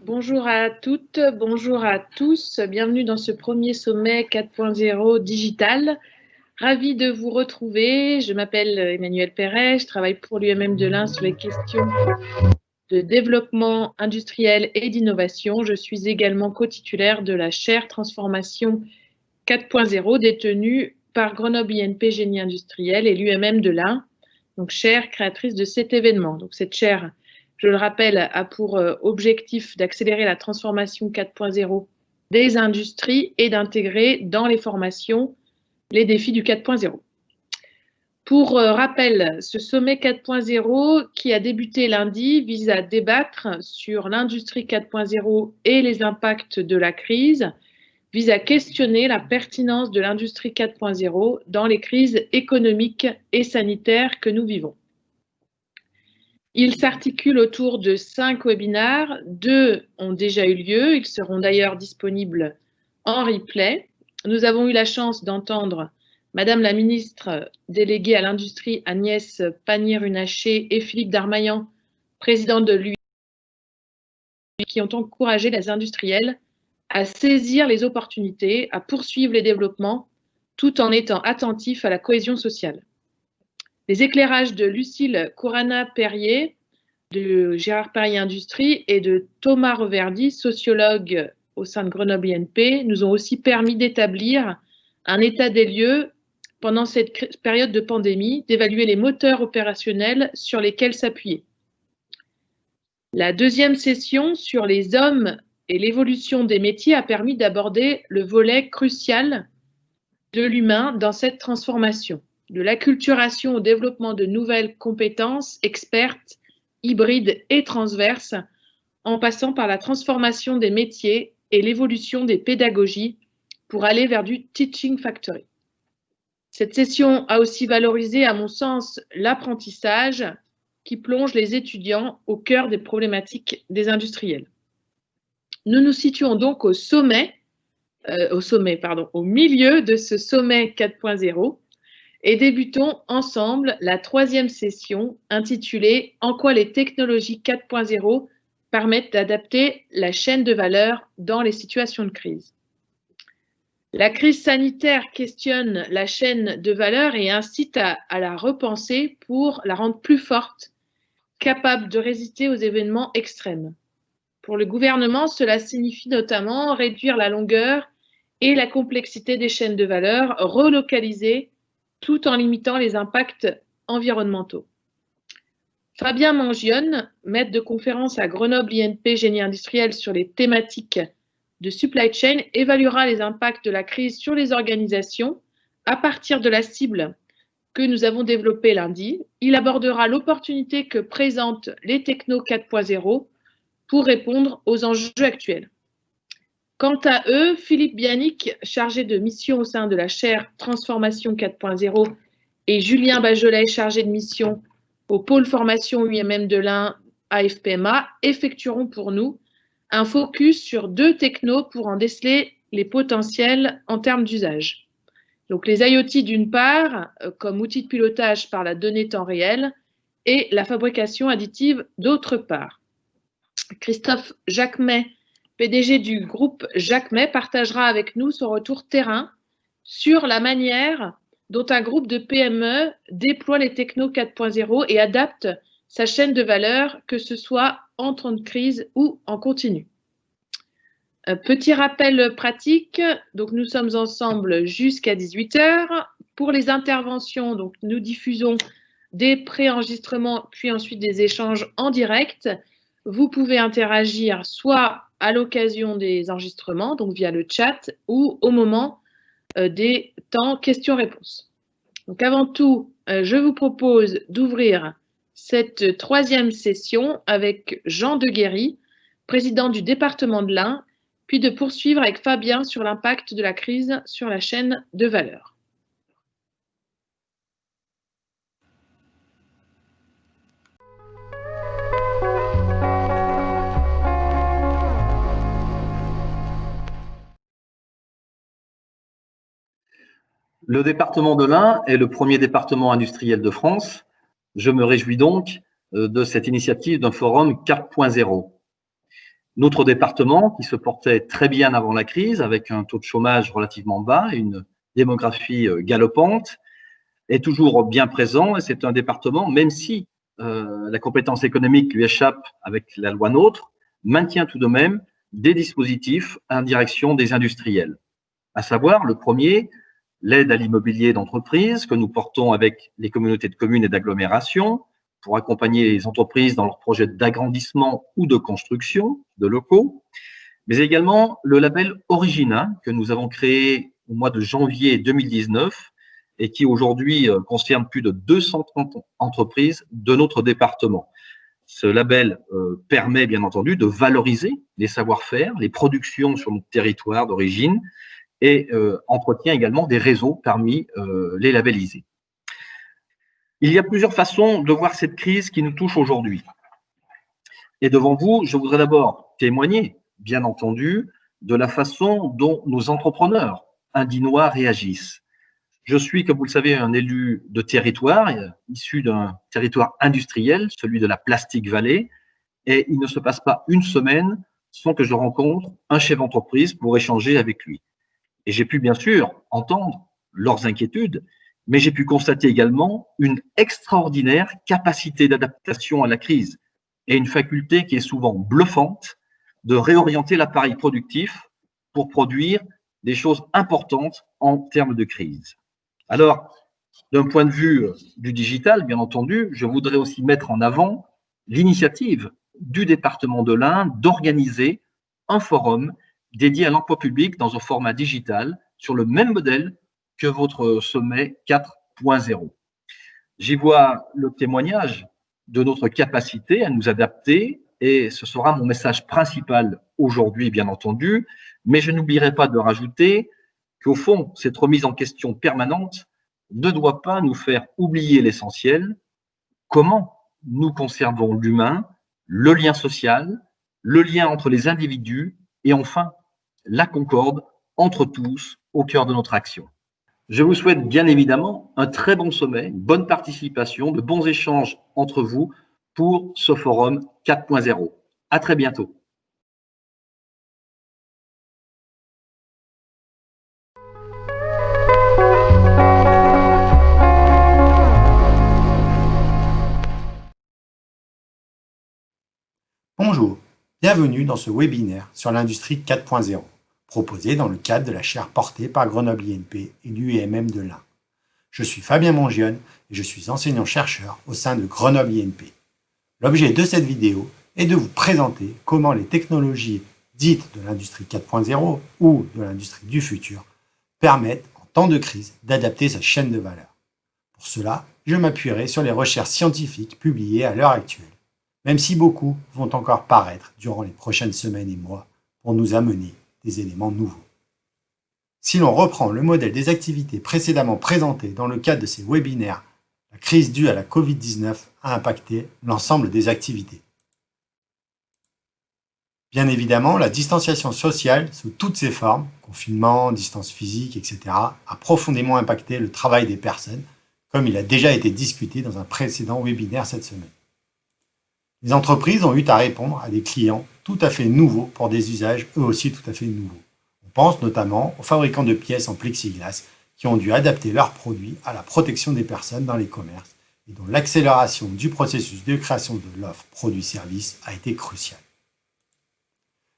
Bonjour à toutes, bonjour à tous. Bienvenue dans ce premier sommet 4.0 digital. Ravie de vous retrouver. Je m'appelle Emmanuelle Perret, je travaille pour l'UMM de l'Ain sur les questions de développement industriel et d'innovation. Je suis également co-titulaire de la chaire Transformation 4.0 détenue par Grenoble INP Génie Industriel et l'UMM de l'Ain, donc chaire créatrice de cet événement. Donc cette chaire, je le rappelle, a pour objectif d'accélérer la transformation 4.0 des industries et d'intégrer dans les formations les défis du 4.0. Pour rappel, ce sommet 4.0 qui a débuté lundi vise à débattre sur l'industrie 4.0 et les impacts de la crise, vise à questionner la pertinence de l'industrie 4.0 dans les crises économiques et sanitaires que nous vivons. Il s'articule autour de 5 webinaires, 2 ont déjà eu lieu, ils seront d'ailleurs disponibles en replay. Nous avons eu la chance d'entendre Madame la ministre déléguée à l'industrie Agnès Pannier-Runacher et Philippe Darmaillan, président de l'UI, qui ont encouragé les industriels à saisir les opportunités, à poursuivre les développements, tout en étant attentifs à la cohésion sociale. Les éclairages de Lucille Courana-Perrier, de Gérard Perrier Industrie et de Thomas Reverdy, sociologue au sein de Grenoble INP, nous ont aussi permis d'établir un état des lieux pendant cette période de pandémie, d'évaluer les moteurs opérationnels sur lesquels s'appuyer. La deuxième session sur les hommes et l'évolution des métiers a permis d'aborder le volet crucial de l'humain dans cette transformation, de l'acculturation au développement de nouvelles compétences expertes, hybrides et transverses, en passant par la transformation des métiers et l'évolution des pédagogies pour aller vers du Teaching Factory. Cette session a aussi valorisé, à mon sens, l'apprentissage qui plonge les étudiants au cœur des problématiques des industriels. Nous nous situons donc au milieu de ce sommet 4.0 et débutons ensemble la troisième session intitulée « En quoi les technologies 4.0 permettent d'adapter la chaîne de valeur dans les situations de crise ». La crise sanitaire questionne la chaîne de valeur et incite à la repenser pour la rendre plus forte, capable de résister aux événements extrêmes. Pour le gouvernement, cela signifie notamment réduire la longueur et la complexité des chaînes de valeur, relocaliser tout en limitant les impacts environnementaux. Fabien Mangione, maître de conférence à Grenoble INP Génie Industriel sur les thématiques de supply chain, évaluera les impacts de la crise sur les organisations à partir de la cible que nous avons développée lundi. Il abordera l'opportunité que présentent les technos 4.0 pour répondre aux enjeux actuels. Quant à eux, Philippe Bianic, chargé de mission au sein de la chaire Transformation 4.0, et Julien Bajolet, chargé de mission au pôle formation UMM de l'Ain AFPMA, effectueront pour nous un focus sur 2 technos pour en déceler les potentiels en termes d'usage. Donc les IoT d'une part, comme outil de pilotage par la donnée temps réel, et la fabrication additive d'autre part. Christophe Jacquemet, PDG du groupe Jacquemet, partagera avec nous son retour terrain sur la manière dont un groupe de PME déploie les technos 4.0 et adapte sa chaîne de valeur, que ce soit en temps de crise ou en continu. Petit rappel pratique, donc nous sommes ensemble jusqu'à 18 h. Pour les interventions, donc nous diffusons des préenregistrements puis ensuite des échanges en direct. Vous pouvez interagir soit à l'occasion des enregistrements, donc via le chat, ou au moment des temps questions-réponses. Donc avant tout, je vous propose d'ouvrir cette troisième session avec Jean Deguerry, président du département de l'Ain, puis de poursuivre avec Fabien sur l'impact de la crise sur la chaîne de valeur. Le département de l'Ain est le premier département industriel de France. Je me réjouis donc de cette initiative d'un forum 4.0. Notre département, qui se portait très bien avant la crise, avec un taux de chômage relativement bas et une démographie galopante, est toujours bien présent et c'est un département, même si la compétence économique lui échappe avec la loi NOTRe, maintient tout de même des dispositifs en direction des industriels. À savoir, le premier, l'aide à l'immobilier d'entreprise que nous portons avec les communautés de communes et d'agglomération pour accompagner les entreprises dans leurs projets d'agrandissement ou de construction de locaux, mais également le label Origina que nous avons créé au mois de janvier 2019 et qui aujourd'hui concerne plus de 230 entreprises de notre département. Ce label permet bien entendu de valoriser les savoir-faire, les productions sur notre territoire d'origine et entretient également des réseaux parmi les labellisés. Il y a plusieurs façons de voir cette crise qui nous touche aujourd'hui. Et devant vous, je voudrais d'abord témoigner, bien entendu, de la façon dont nos entrepreneurs indinois réagissent. Je suis, comme vous le savez, un élu de territoire, issu d'un territoire industriel, celui de la Plastic Valley, et il ne se passe pas une semaine sans que je rencontre un chef d'entreprise pour échanger avec lui. Et j'ai pu bien sûr entendre leurs inquiétudes, mais j'ai pu constater également une extraordinaire capacité d'adaptation à la crise et une faculté qui est souvent bluffante de réorienter l'appareil productif pour produire des choses importantes en termes de crise. Alors, d'un point de vue du digital, bien entendu, je voudrais aussi mettre en avant l'initiative du département de l'Ain d'organiser un forum dédié à l'emploi public dans un format digital sur le même modèle que votre sommet 4.0. J'y vois le témoignage de notre capacité à nous adapter et ce sera mon message principal aujourd'hui, bien entendu, mais je n'oublierai pas de rajouter qu'au fond, cette remise en question permanente ne doit pas nous faire oublier l'essentiel, comment nous conservons l'humain, le lien social, le lien entre les individus et enfin la concorde entre tous au cœur de notre action. Je vous souhaite bien évidemment un très bon sommet, une bonne participation, de bons échanges entre vous pour ce forum 4.0. À très bientôt. Bonjour, bienvenue dans ce webinaire sur l'industrie 4.0, proposé dans le cadre de la chaire portée par Grenoble INP et l'UEMM de l'Ain. Je suis Fabien Mongione et je suis enseignant-chercheur au sein de Grenoble INP. L'objet de cette vidéo est de vous présenter comment les technologies dites de l'industrie 4.0 ou de l'industrie du futur permettent, en temps de crise, d'adapter sa chaîne de valeur. Pour cela, je m'appuierai sur les recherches scientifiques publiées à l'heure actuelle, même si beaucoup vont encore paraître durant les prochaines semaines et mois pour nous amener des éléments nouveaux. Si l'on reprend le modèle des activités précédemment présentées dans le cadre de ces webinaires, la crise due à la Covid-19 a impacté l'ensemble des activités. Bien évidemment, la distanciation sociale sous toutes ses formes, confinement, distance physique, etc., a profondément impacté le travail des personnes, comme il a déjà été discuté dans un précédent webinaire cette semaine. Les entreprises ont eu à répondre à des clients tout à fait nouveaux pour des usages eux aussi tout à fait nouveaux. On pense notamment aux fabricants de pièces en plexiglas qui ont dû adapter leurs produits à la protection des personnes dans les commerces et dont l'accélération du processus de création de l'offre produit-service a été cruciale.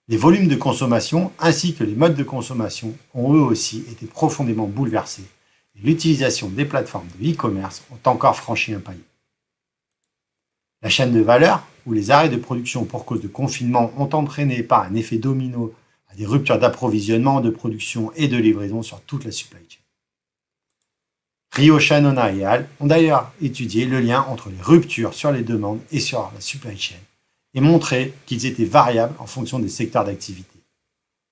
Les volumes de consommation ainsi que les modes de consommation ont eux aussi été profondément bouleversés et l'utilisation des plateformes de e-commerce ont encore franchi un palier. La chaîne de valeur, où les arrêts de production pour cause de confinement ont entraîné par un effet domino à des ruptures d'approvisionnement, de production et de livraison sur toute la supply chain. Rio Chanona et Al ont d'ailleurs étudié le lien entre les ruptures sur les demandes et sur la supply chain et montré qu'ils étaient variables en fonction des secteurs d'activité.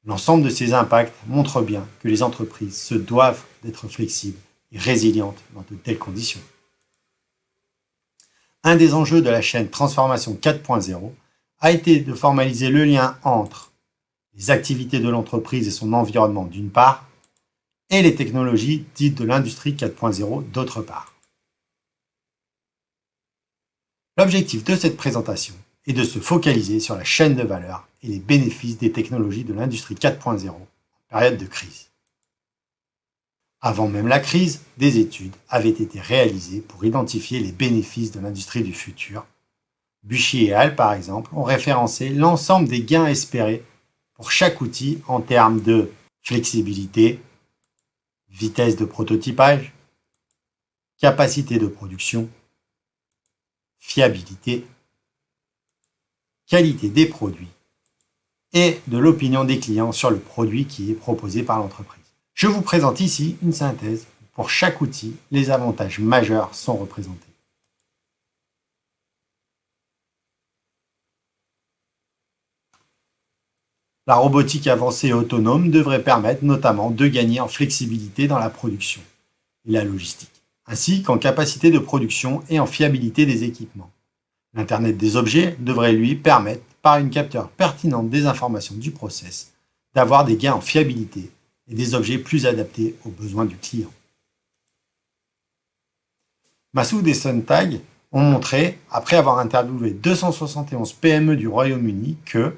L'ensemble de ces impacts montre bien que les entreprises se doivent d'être flexibles et résilientes dans de telles conditions. Un des enjeux de la chaîne Transformation 4.0 a été de formaliser le lien entre les activités de l'entreprise et son environnement d'une part, et les technologies dites de l'industrie 4.0 d'autre part. L'objectif de cette présentation est de se focaliser sur la chaîne de valeur et les bénéfices des technologies de l'industrie 4.0 en période de crise. Avant même la crise, des études avaient été réalisées pour identifier les bénéfices de l'industrie du futur. Buchy et al., par exemple, ont référencé l'ensemble des gains espérés pour chaque outil en termes de flexibilité, vitesse de prototypage, capacité de production, fiabilité, qualité des produits et de l'opinion des clients sur le produit qui est proposé par l'entreprise. Je vous présente ici une synthèse où pour chaque outil, les avantages majeurs sont représentés. La robotique avancée et autonome devrait permettre notamment de gagner en flexibilité dans la production et la logistique, ainsi qu'en capacité de production et en fiabilité des équipements. L'Internet des objets devrait lui permettre, par une capture pertinente des informations du process, d'avoir des gains en fiabilité et des objets plus adaptés aux besoins du client. Massoud et Sontag ont montré, après avoir interviewé 271 PME du Royaume-Uni, que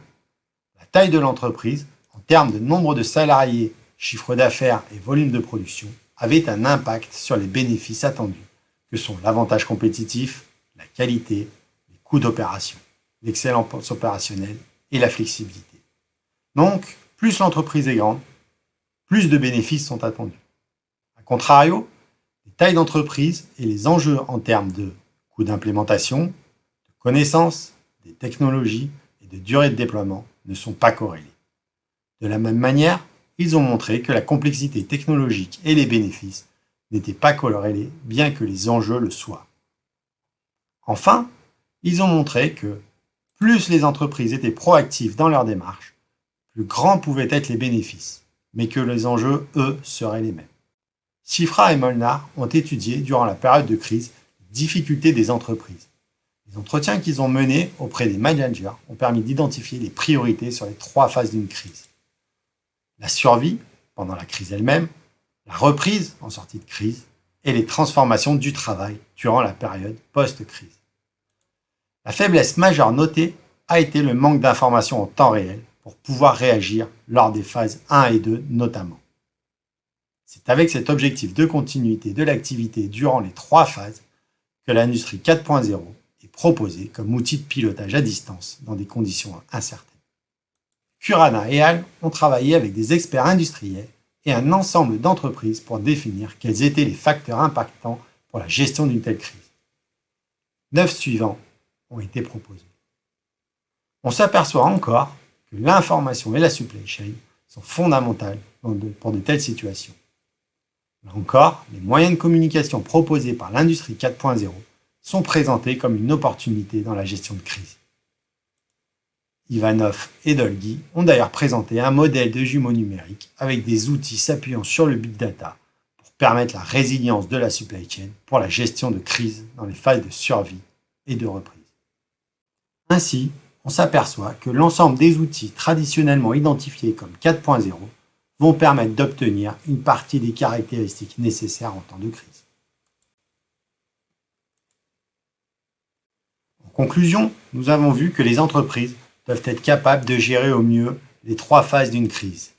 la taille de l'entreprise, en termes de nombre de salariés, chiffre d'affaires et volume de production, avait un impact sur les bénéfices attendus, que sont l'avantage compétitif, la qualité, les coûts d'opération, l'excellence opérationnelle et la flexibilité. Donc, plus l'entreprise est grande, plus de bénéfices sont attendus. A contrario, les tailles d'entreprise et les enjeux en termes de coûts d'implémentation, de connaissances, des technologies et de durée de déploiement ne sont pas corrélés. De la même manière, ils ont montré que la complexité technologique et les bénéfices n'étaient pas corrélés, bien que les enjeux le soient. Enfin, ils ont montré que plus les entreprises étaient proactives dans leur démarche, plus grands pouvaient être les bénéfices, mais que les enjeux, eux, seraient les mêmes. Shifra et Molnar ont étudié durant la période de crise les difficultés des entreprises. Les entretiens qu'ils ont menés auprès des managers ont permis d'identifier les priorités sur les 3 phases d'une crise. La survie, pendant la crise elle-même, la reprise en sortie de crise et les transformations du travail durant la période post-crise. La faiblesse majeure notée a été le manque d'informations en temps réel pour pouvoir réagir lors des phases 1 et 2 notamment. C'est avec cet objectif de continuité de l'activité durant les 3 phases que l'industrie 4.0 est proposée comme outil de pilotage à distance dans des conditions incertaines. Kurana et al. Ont travaillé avec des experts industriels et un ensemble d'entreprises pour définir quels étaient les facteurs impactants pour la gestion d'une telle crise. 9 suivants ont été proposés. On s'aperçoit encore que l'information et la supply chain sont fondamentales pour de telles situations. Là encore, les moyens de communication proposés par l'industrie 4.0 sont présentés comme une opportunité dans la gestion de crise. Ivanov et Dolgy ont d'ailleurs présenté un modèle de jumeau numérique avec des outils s'appuyant sur le big data pour permettre la résilience de la supply chain pour la gestion de crise dans les phases de survie et de reprise. Ainsi, on s'aperçoit que l'ensemble des outils traditionnellement identifiés comme 4.0 vont permettre d'obtenir une partie des caractéristiques nécessaires en temps de crise. En conclusion, nous avons vu que les entreprises doivent être capables de gérer au mieux les 3 phases d'une crise.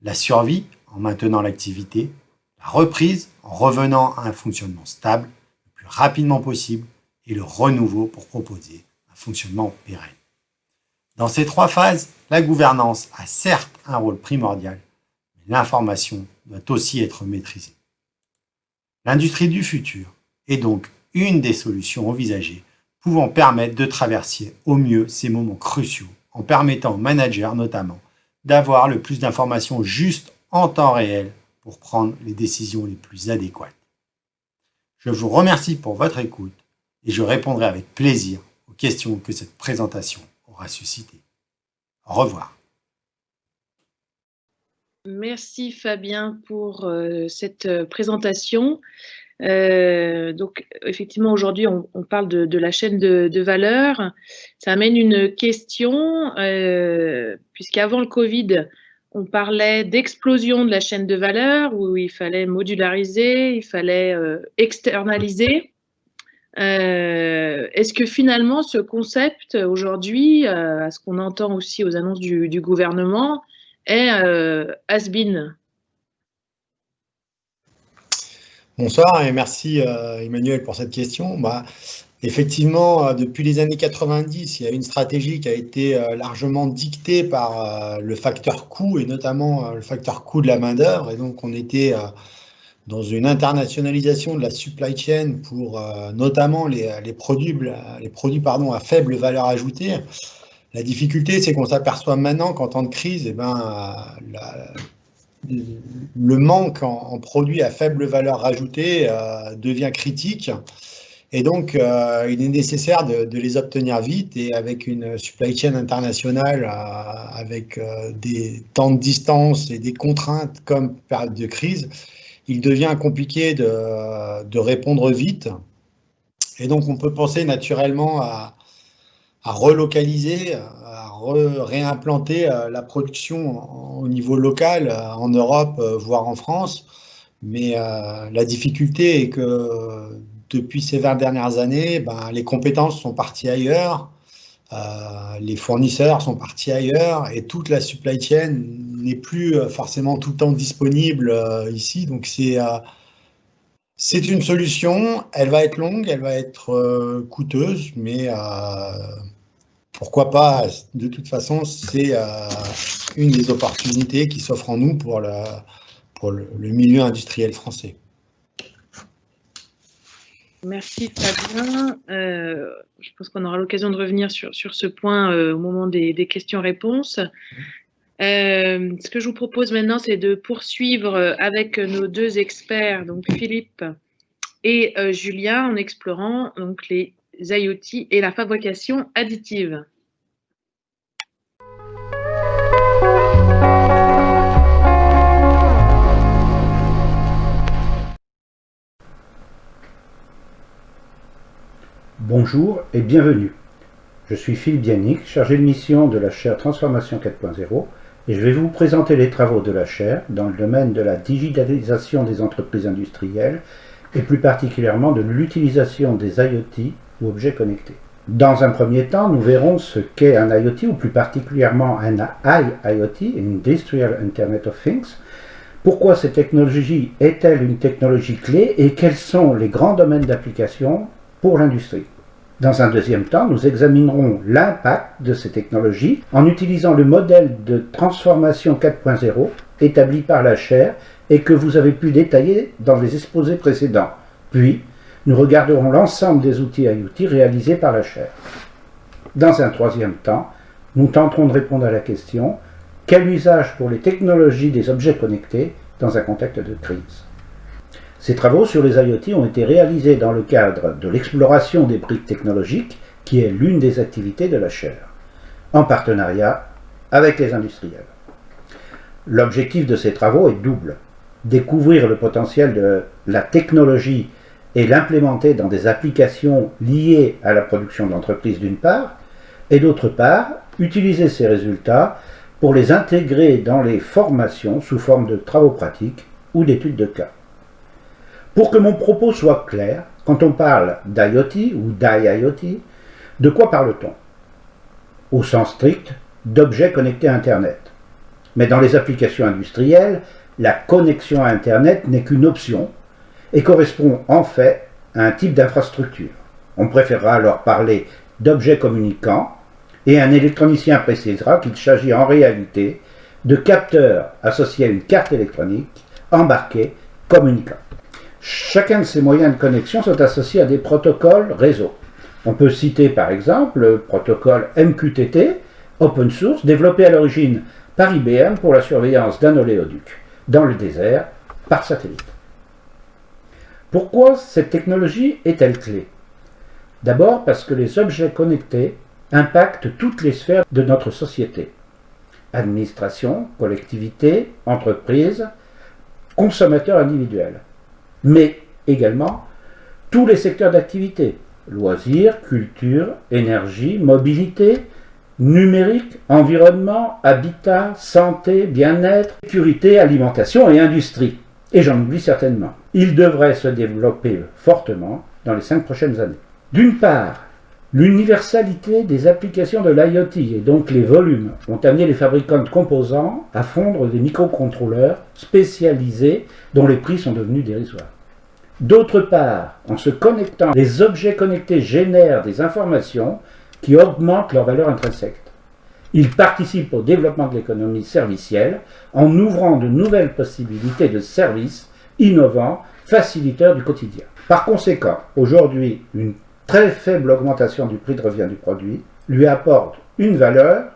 La survie, en maintenant l'activité, la reprise, en revenant à un fonctionnement stable le plus rapidement possible, et le renouveau pour proposer un fonctionnement pérenne. Dans ces 3 phases, la gouvernance a certes un rôle primordial, mais l'information doit aussi être maîtrisée. L'industrie du futur est donc une des solutions envisagées pouvant permettre de traverser au mieux ces moments cruciaux, en permettant aux managers notamment d'avoir le plus d'informations justes en temps réel pour prendre les décisions les plus adéquates. Je vous remercie pour votre écoute et je répondrai avec plaisir aux questions que cette présentation aura suscitées. Au revoir. Merci Fabien pour cette présentation. Donc effectivement aujourd'hui on parle de la chaîne de valeur. Ça amène une question puisqu'avant le Covid on parlait d'explosion de la chaîne de valeur où il fallait modulariser, il fallait externaliser. Est-ce que finalement ce concept aujourd'hui, à ce qu'on entend aussi aux annonces du gouvernement, est has-been? Bonsoir et merci Emmanuel pour cette question. Effectivement, depuis les années 90, il y a une stratégie qui a été largement dictée par le facteur coût et notamment le facteur coût de la main-d'œuvre. Et donc, on était dans une internationalisation de la supply chain pour notamment les produits à faible valeur ajoutée. La difficulté, c'est qu'on s'aperçoit maintenant qu'en temps de crise, le manque en produits à faible valeur ajoutée devient critique. Et donc, il est nécessaire de les obtenir vite et avec une supply chain internationale, avec des temps de distance et des contraintes comme période de crise, il devient compliqué de répondre vite. Et donc, on peut penser naturellement à relocaliser, à réimplanter la production au niveau local, en Europe, voire en France. Mais la difficulté est que depuis ces 20 dernières années, les compétences sont parties ailleurs, les fournisseurs sont partis ailleurs et toute la supply chain n'est plus forcément tout le temps disponible ici. Donc c'est une solution, elle va être longue, elle va être coûteuse, mais pourquoi pas, de toute façon, c'est une des opportunités qui s'offrent en nous pour le milieu industriel français. Merci Fabien. Je pense qu'on aura l'occasion de revenir sur ce point au moment des questions-réponses. Ce que je vous propose maintenant, c'est de poursuivre avec nos deux experts, donc Philippe et Julien, en explorant donc les IoT et la fabrication additive. Bonjour et bienvenue. Je suis Philippe Bianic, chargé de mission de la chaire Transformation 4.0 et je vais vous présenter les travaux de la chaire dans le domaine de la digitalisation des entreprises industrielles et plus particulièrement de l'utilisation des IoT ou objets connectés. Dans un premier temps, nous verrons ce qu'est un IoT ou plus particulièrement un IIoT, Industrial Internet of Things. Pourquoi cette technologie est-elle une technologie clé et quels sont les grands domaines d'application pour l'industrie? Dans un deuxième temps, nous examinerons l'impact de ces technologies en utilisant le modèle de transformation 4.0 établi par la chaire et que vous avez pu détailler dans les exposés précédents. Puis, nous regarderons l'ensemble des outils IoT réalisés par la chaire. Dans un troisième temps, nous tenterons de répondre à la question « Quel usage pour les technologies des objets connectés dans un contexte de crise ?» Ces travaux sur les IoT ont été réalisés dans le cadre de l'exploration des briques technologiques, qui est l'une des activités de la chaire, en partenariat avec les industriels. L'objectif de ces travaux est double: découvrir le potentiel de la technologie et l'implémenter dans des applications liées à la production d'entreprises d'une part, et d'autre part, utiliser ces résultats pour les intégrer dans les formations sous forme de travaux pratiques ou d'études de cas. Pour que mon propos soit clair, quand on parle d'IoT ou d'IIoT, de quoi parle-t-on? Au sens strict, d'objets connectés à Internet. Mais dans les applications industrielles, la connexion à Internet n'est qu'une option et correspond en fait à un type d'infrastructure. On préférera alors parler d'objets communicants et un électronicien précisera qu'il s'agit en réalité de capteurs associés à une carte électronique embarquée communicant. Chacun de ces moyens de connexion sont associés à des protocoles réseau. On peut citer par exemple le protocole MQTT, open source, développé à l'origine par IBM pour la surveillance d'un oléoduc dans le désert par satellite. Pourquoi cette technologie est-elle clé? D'abord parce que les objets connectés impactent toutes les sphères de notre société. Administration, collectivité, entreprise, consommateurs individuels. Mais également tous les secteurs d'activité, loisirs, culture, énergie, mobilité, numérique, environnement, habitat, santé, bien-être, sécurité, alimentation et industrie. Et j'en oublie certainement. Ils devraient se développer fortement dans les 5 prochaines années. D'une part, l'universalité des applications de l'IoT et donc les volumes ont amené les fabricants de composants à fondre des microcontrôleurs spécialisés dont les prix sont devenus dérisoires. D'autre part, en se connectant, les objets connectés génèrent des informations qui augmentent leur valeur intrinsèque. Ils participent au développement de l'économie servicielle en ouvrant de nouvelles possibilités de services innovants, faciliteurs du quotidien. Par conséquent, aujourd'hui, une très faible augmentation du prix de revient du produit lui apporte une valeur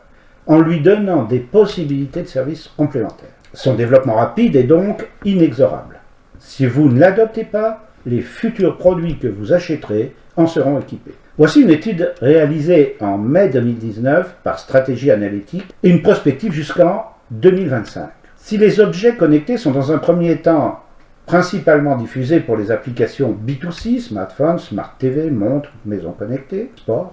en lui donnant des possibilités de services complémentaires. Son développement rapide est donc inexorable. Si vous ne l'adoptez pas, les futurs produits que vous achèterez en seront équipés. Voici une étude réalisée en mai 2019 par Stratégie Analytique et une prospective jusqu'en 2025. Si les objets connectés sont dans un premier temps principalement diffusés pour les applications B2C, smartphones, smart TV, montres, maisons connectées, sport,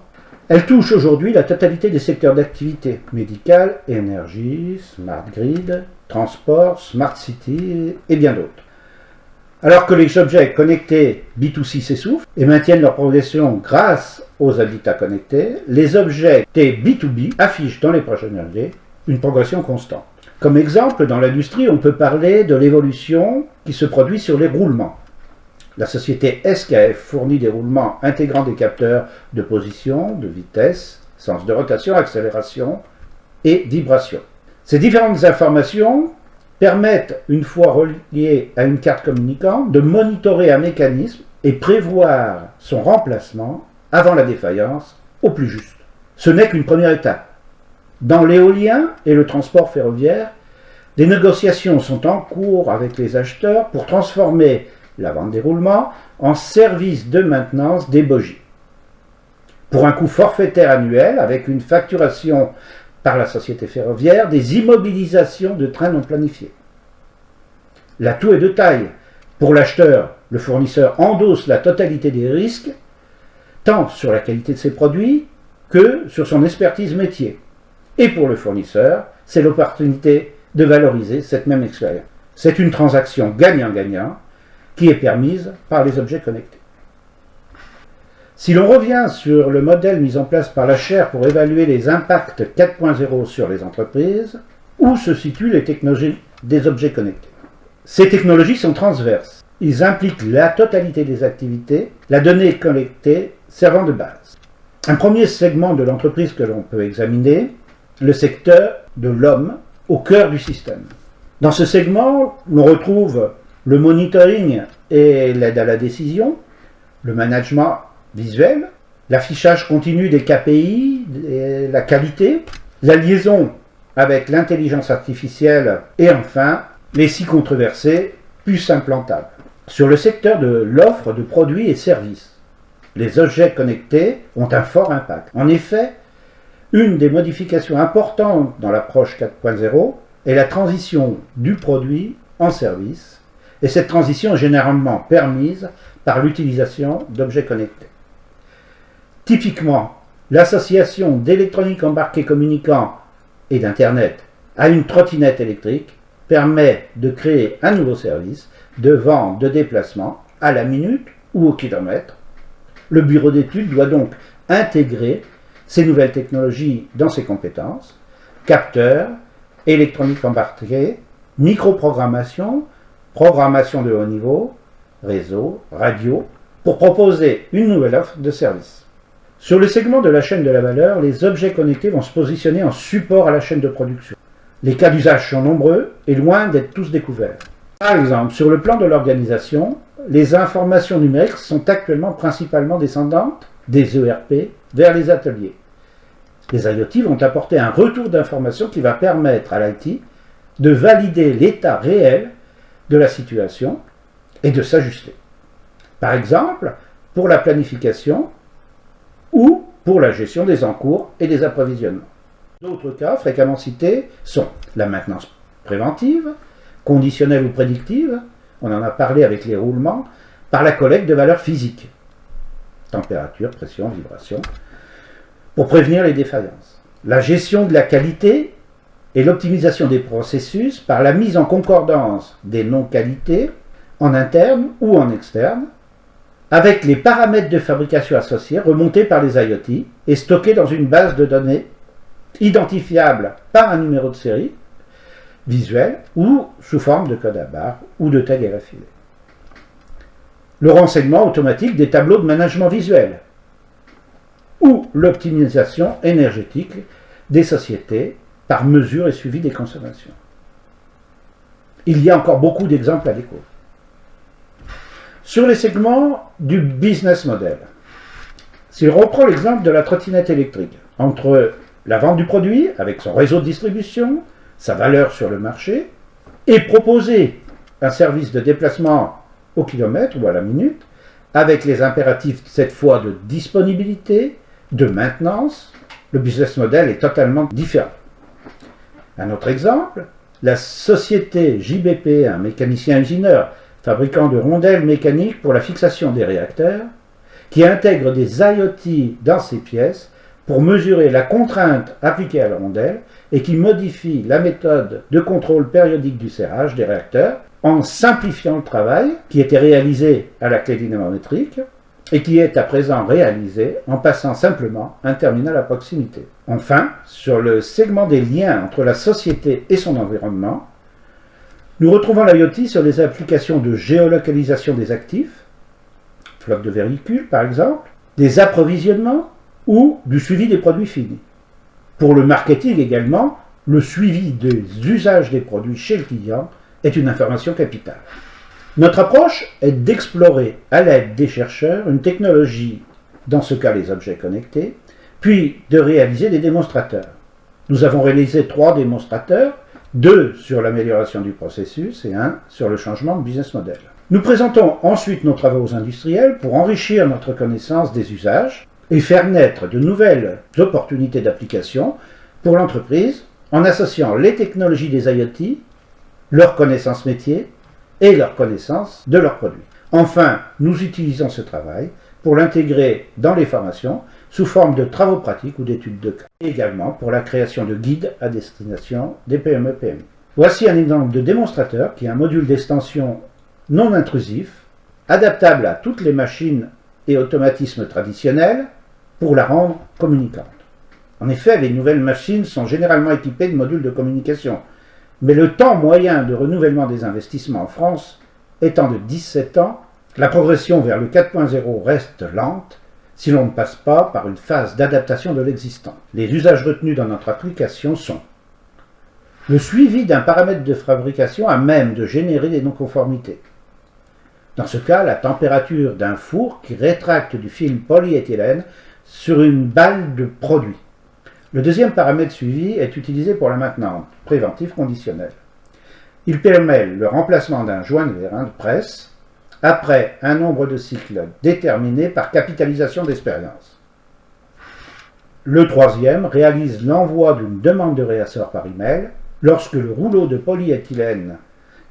elles touchent aujourd'hui la totalité des secteurs d'activité, médicale, énergie, smart grid, transport, smart city et bien d'autres. Alors que les objets connectés B2C s'essoufflent et maintiennent leur progression grâce aux habitats connectés, les objets B2B affichent dans les prochaines années une progression constante. Comme exemple, dans l'industrie, on peut parler de l'évolution qui se produit sur les roulements. La société SKF fournit des roulements intégrant des capteurs de position, de vitesse, sens de rotation, accélération et vibration. Ces différentes informations permettent, une fois reliées à une carte communicante, de monitorer un mécanisme et prévoir son remplacement avant la défaillance au plus juste. Ce n'est qu'une première étape. Dans l'éolien et le transport ferroviaire, des négociations sont en cours avec les acheteurs pour transformer la vente des roulements en service de maintenance des bogies. Pour un coût forfaitaire annuel, avec une facturation par la société ferroviaire, des immobilisations de trains non planifiés. L'atout est de taille. Pour l'acheteur, le fournisseur endosse la totalité des risques, tant sur la qualité de ses produits que sur son expertise métier. Et pour le fournisseur, c'est l'opportunité de valoriser cette même expérience. C'est une transaction gagnant-gagnant qui est permise par les objets connectés. Si l'on revient sur le modèle mis en place par la chaire pour évaluer les impacts 4.0 sur les entreprises, où se situent les technologies des objets connectés? Ces technologies sont transverses. Ils impliquent la totalité des activités, la donnée connectée servant de base. Un premier segment de l'entreprise que l'on peut examiner, le secteur de l'homme au cœur du système. Dans ce segment, l'on retrouve le monitoring et l'aide à la décision, le management visuel, l'affichage continu des KPI, la qualité, la liaison avec l'intelligence artificielle et enfin les si controversés puces implantables. Sur le secteur de l'offre de produits et services, les objets connectés ont un fort impact. En effet, une des modifications importantes dans l'approche 4.0 est la transition du produit en service, et cette transition est généralement permise par l'utilisation d'objets connectés. Typiquement, l'association d'électronique embarquée communicant et d'Internet à une trottinette électrique permet de créer un nouveau service de vente de déplacement à la minute ou au kilomètre. Le bureau d'études doit donc intégrer ces nouvelles technologies dans ses compétences, capteurs, électronique embarquée, microprogrammation, programmation de haut niveau, réseau, radio, pour proposer une nouvelle offre de service. Sur le segment de la chaîne de la valeur, les objets connectés vont se positionner en support à la chaîne de production. Les cas d'usage sont nombreux et loin d'être tous découverts. Par exemple, sur le plan de l'organisation, les informations numériques sont actuellement principalement descendantes des ERP vers les ateliers. Les IoT vont apporter un retour d'information qui va permettre à l'IT de valider l'état réel de la situation et de s'ajuster. Par exemple, pour la planification ou pour la gestion des encours et des approvisionnements. D'autres cas fréquemment cités sont la maintenance préventive, conditionnelle ou prédictive, on en a parlé avec les roulements, par la collecte de valeurs physiques, température, pression, vibration, pour prévenir les défaillances. La gestion de la qualité et l'optimisation des processus par la mise en concordance des non-qualités en interne ou en externe, avec les paramètres de fabrication associés remontés par les IoT et stockés dans une base de données identifiable par un numéro de série visuel ou sous forme de code à barre ou de tag RFID. Le renseignement automatique des tableaux de management visuel ou l'optimisation énergétique des sociétés par mesure et suivi des consommations. Il y a encore beaucoup d'exemples à découvrir. Sur les segments du business model, si on reprend l'exemple de la trottinette électrique, entre la vente du produit avec son réseau de distribution, sa valeur sur le marché, et proposer un service de déplacement au kilomètre ou à la minute, avec les impératifs cette fois de disponibilité, de maintenance, le business model est totalement différent. Un autre exemple, la société JBP, un mécanicien-usineur, fabricant de rondelles mécaniques pour la fixation des réacteurs, qui intègre des IoT dans ses pièces pour mesurer la contrainte appliquée à la rondelle et qui modifie la méthode de contrôle périodique du serrage des réacteurs en simplifiant le travail qui était réalisé à la clé dynamométrique et qui est à présent réalisé en passant simplement un terminal à proximité. Enfin, sur le segment des liens entre la société et son environnement, nous retrouvons l'IoT sur les applications de géolocalisation des actifs, flotte de véhicules par exemple, des approvisionnements ou du suivi des produits finis. Pour le marketing également, le suivi des usages des produits chez le client est une information capitale. Notre approche est d'explorer à l'aide des chercheurs une technologie, dans ce cas les objets connectés, puis de réaliser des démonstrateurs. Nous avons réalisé 3 démonstrateurs, 2 sur l'amélioration du processus et 1 sur le changement de business model. Nous présentons ensuite nos travaux aux industriels pour enrichir notre connaissance des usages et faire naître de nouvelles opportunités d'application pour l'entreprise en associant les technologies des IoT, leur connaissance métier et leur connaissance de leurs produits. Enfin, nous utilisons ce travail pour l'intégrer dans les formations sous forme de travaux pratiques ou d'études de cas, et également pour la création de guides à destination des PME-PMI. Voici un exemple de démonstrateur qui est un module d'extension non intrusif, adaptable à toutes les machines et automatismes traditionnels pour la rendre communicante. En effet, les nouvelles machines sont généralement équipées de modules de communication, mais le temps moyen de renouvellement des investissements en France étant de 17 ans, la progression vers le 4.0 reste lente si l'on ne passe pas par une phase d'adaptation de l'existant. Les usages retenus dans notre application sont le suivi d'un paramètre de fabrication à même de générer des non-conformités. Dans ce cas, la température d'un four qui rétracte du film polyéthylène sur une balle de produit. Le deuxième paramètre suivi est utilisé pour la maintenance préventive conditionnelle. Il permet le remplacement d'un joint de vérin de presse après un nombre de cycles déterminé par capitalisation d'expérience. Le troisième réalise l'envoi d'une demande de réassort par email lorsque le rouleau de polyéthylène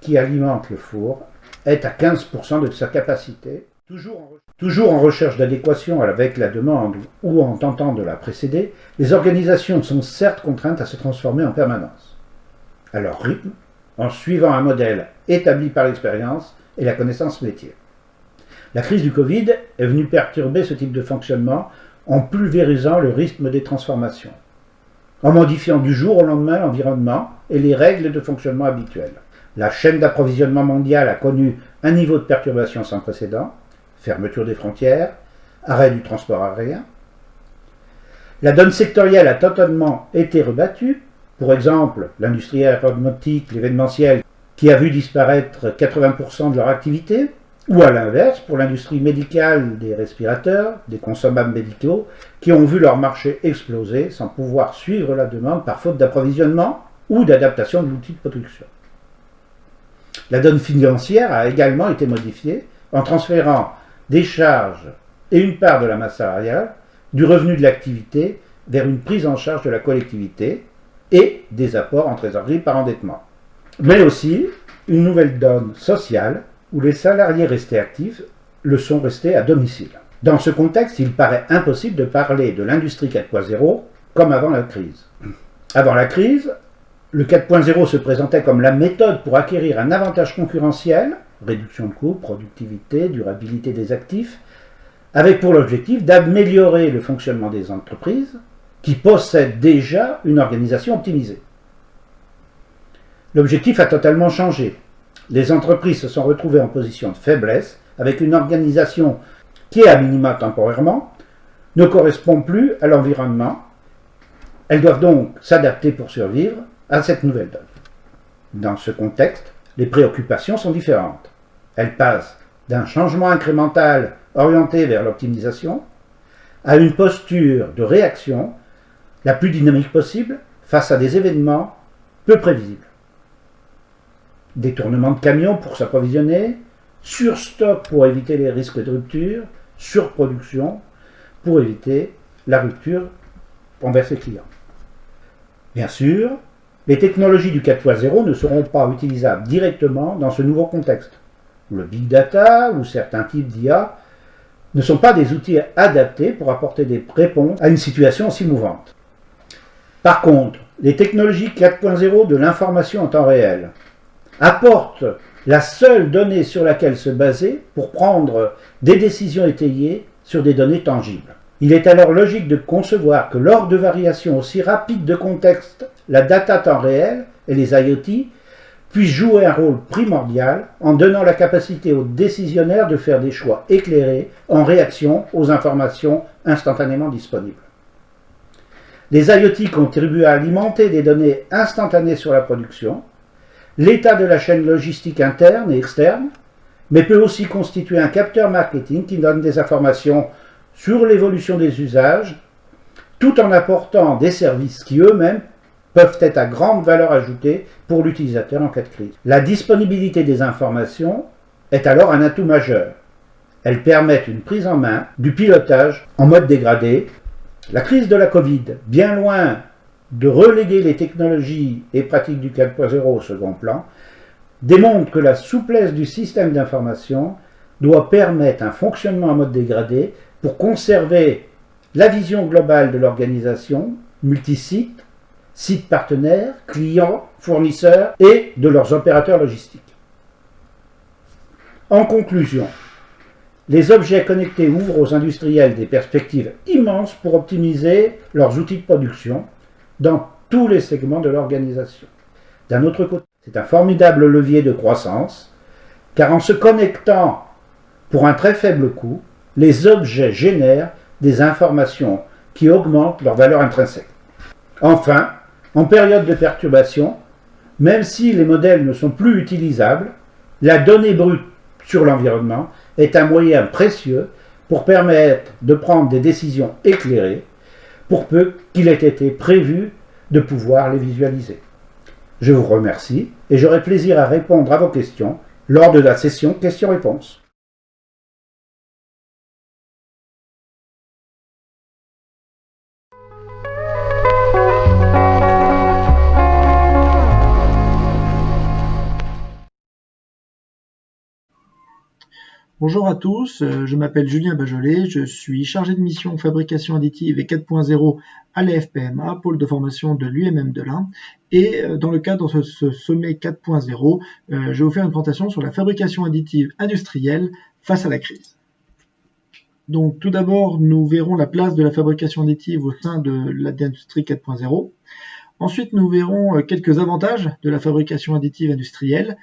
qui alimente le four est à 15% de sa capacité. Toujours en recherche d'adéquation avec la demande ou en tentant de la précéder, les organisations sont certes contraintes à se transformer en permanence, à leur rythme, en suivant un modèle établi par l'expérience et la connaissance métier. La crise du Covid est venue perturber ce type de fonctionnement en pulvérisant le rythme des transformations, en modifiant du jour au lendemain l'environnement et les règles de fonctionnement habituelles. La chaîne d'approvisionnement mondiale a connu un niveau de perturbation sans précédent, fermeture des frontières, arrêt du transport aérien. La donne sectorielle a totalement été rebattue, pour exemple l'industrie aéronautique, l'événementiel, qui a vu disparaître 80% de leur activité, ou à l'inverse, pour l'industrie médicale des respirateurs, des consommables médicaux, qui ont vu leur marché exploser sans pouvoir suivre la demande par faute d'approvisionnement ou d'adaptation de l'outil de production. La donne financière a également été modifiée en transférant des charges et une part de la masse salariale du revenu de l'activité vers une prise en charge de la collectivité et des apports en trésorerie par endettement. Mais aussi une nouvelle donne sociale où les salariés restés actifs le sont restés à domicile. Dans ce contexte, il paraît impossible de parler de l'industrie 4.0 comme avant la crise. Avant la crise, le 4.0 se présentait comme la méthode pour acquérir un avantage concurrentiel réduction de coûts, productivité, durabilité des actifs, avec pour l'objectif d'améliorer le fonctionnement des entreprises qui possèdent déjà une organisation optimisée. L'objectif a totalement changé. Les entreprises se sont retrouvées en position de faiblesse avec une organisation qui, à minima temporairement, ne correspond plus à l'environnement. Elles doivent donc s'adapter pour survivre à cette nouvelle donne. Dans ce contexte, les préoccupations sont différentes. Elles passent d'un changement incrémental orienté vers l'optimisation à une posture de réaction la plus dynamique possible face à des événements peu prévisibles. Détournement de camions pour s'approvisionner, surstock pour éviter les risques de rupture, surproduction pour éviter la rupture envers ses clients. Bien sûr, les technologies du 4.0 ne seront pas utilisables directement dans ce nouveau contexte. Le big data ou certains types d'IA ne sont pas des outils adaptés pour apporter des réponses à une situation aussi mouvante. Par contre, les technologies 4.0 de l'information en temps réel apportent la seule donnée sur laquelle se baser pour prendre des décisions étayées sur des données tangibles. Il est alors logique de concevoir que lors de variations aussi rapides de contexte, la data temps réel et les IoT puissent jouer un rôle primordial en donnant la capacité aux décisionnaires de faire des choix éclairés en réaction aux informations instantanément disponibles. Les IoT contribuent à alimenter des données instantanées sur la production, l'état de la chaîne logistique interne et externe, mais peut aussi constituer un capteur marketing qui donne des informations sur l'évolution des usages, tout en apportant des services qui eux-mêmes peuvent être à grande valeur ajoutée pour l'utilisateur en cas de crise. La disponibilité des informations est alors un atout majeur. Elles permettent une prise en main du pilotage en mode dégradé. La crise de la Covid, bien loin de reléguer les technologies et pratiques du 4.0 au second plan, démontre que la souplesse du système d'information doit permettre un fonctionnement en mode dégradé pour conserver la vision globale de l'organisation, multisite, sites partenaires, clients, fournisseurs et de leurs opérateurs logistiques. En conclusion, les objets connectés ouvrent aux industriels des perspectives immenses pour optimiser leurs outils de production dans tous les segments de l'organisation. D'un autre côté, c'est un formidable levier de croissance, car en se connectant pour un très faible coût, les objets génèrent des informations qui augmentent leur valeur intrinsèque. Enfin, en période de perturbation, même si les modèles ne sont plus utilisables, la donnée brute sur l'environnement est un moyen précieux pour permettre de prendre des décisions éclairées, pour peu qu'il ait été prévu de pouvoir les visualiser. Je vous remercie et j'aurai plaisir à répondre à vos questions lors de la session questions-réponses. Bonjour à tous, je m'appelle Julien Bajolet, je suis chargé de mission fabrication additive et 4.0 à l'AFPMA, pôle de formation de l'UMM de l'Ain. Et dans le cadre de ce sommet 4.0, je vais vous faire une présentation sur la fabrication additive industrielle face à la crise. Donc tout d'abord, nous verrons la place de la fabrication additive au sein de l'industrie 4.0. Ensuite, nous verrons quelques avantages de la fabrication additive industrielle.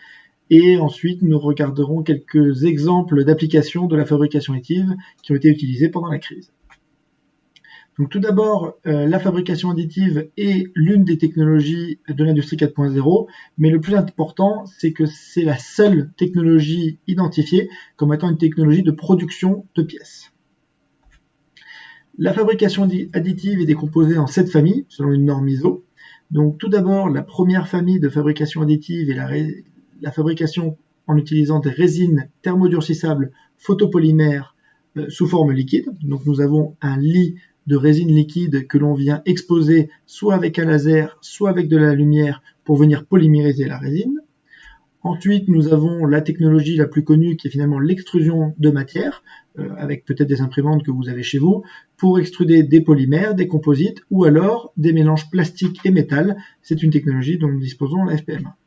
Et ensuite, nous regarderons quelques exemples d'applications de la fabrication additive qui ont été utilisées pendant la crise. Donc tout d'abord, la fabrication additive est l'une des technologies de l'industrie 4.0, mais le plus important, c'est que c'est la seule technologie identifiée comme étant une technologie de production de pièces. La fabrication additive est décomposée en 7 familles, selon une norme ISO. Donc tout d'abord, la première famille de fabrication additive est la fabrication en utilisant des résines thermodurcissables photopolymères sous forme liquide. Donc nous avons un lit de résine liquide que l'on vient exposer soit avec un laser, soit avec de la lumière pour venir polymériser la résine. Ensuite, nous avons la technologie la plus connue qui est finalement l'extrusion de matière, avec peut-être des imprimantes que vous avez chez vous, pour extruder des polymères, des composites ou alors des mélanges plastique et métal. C'est une technologie dont nous disposons à la FPMA.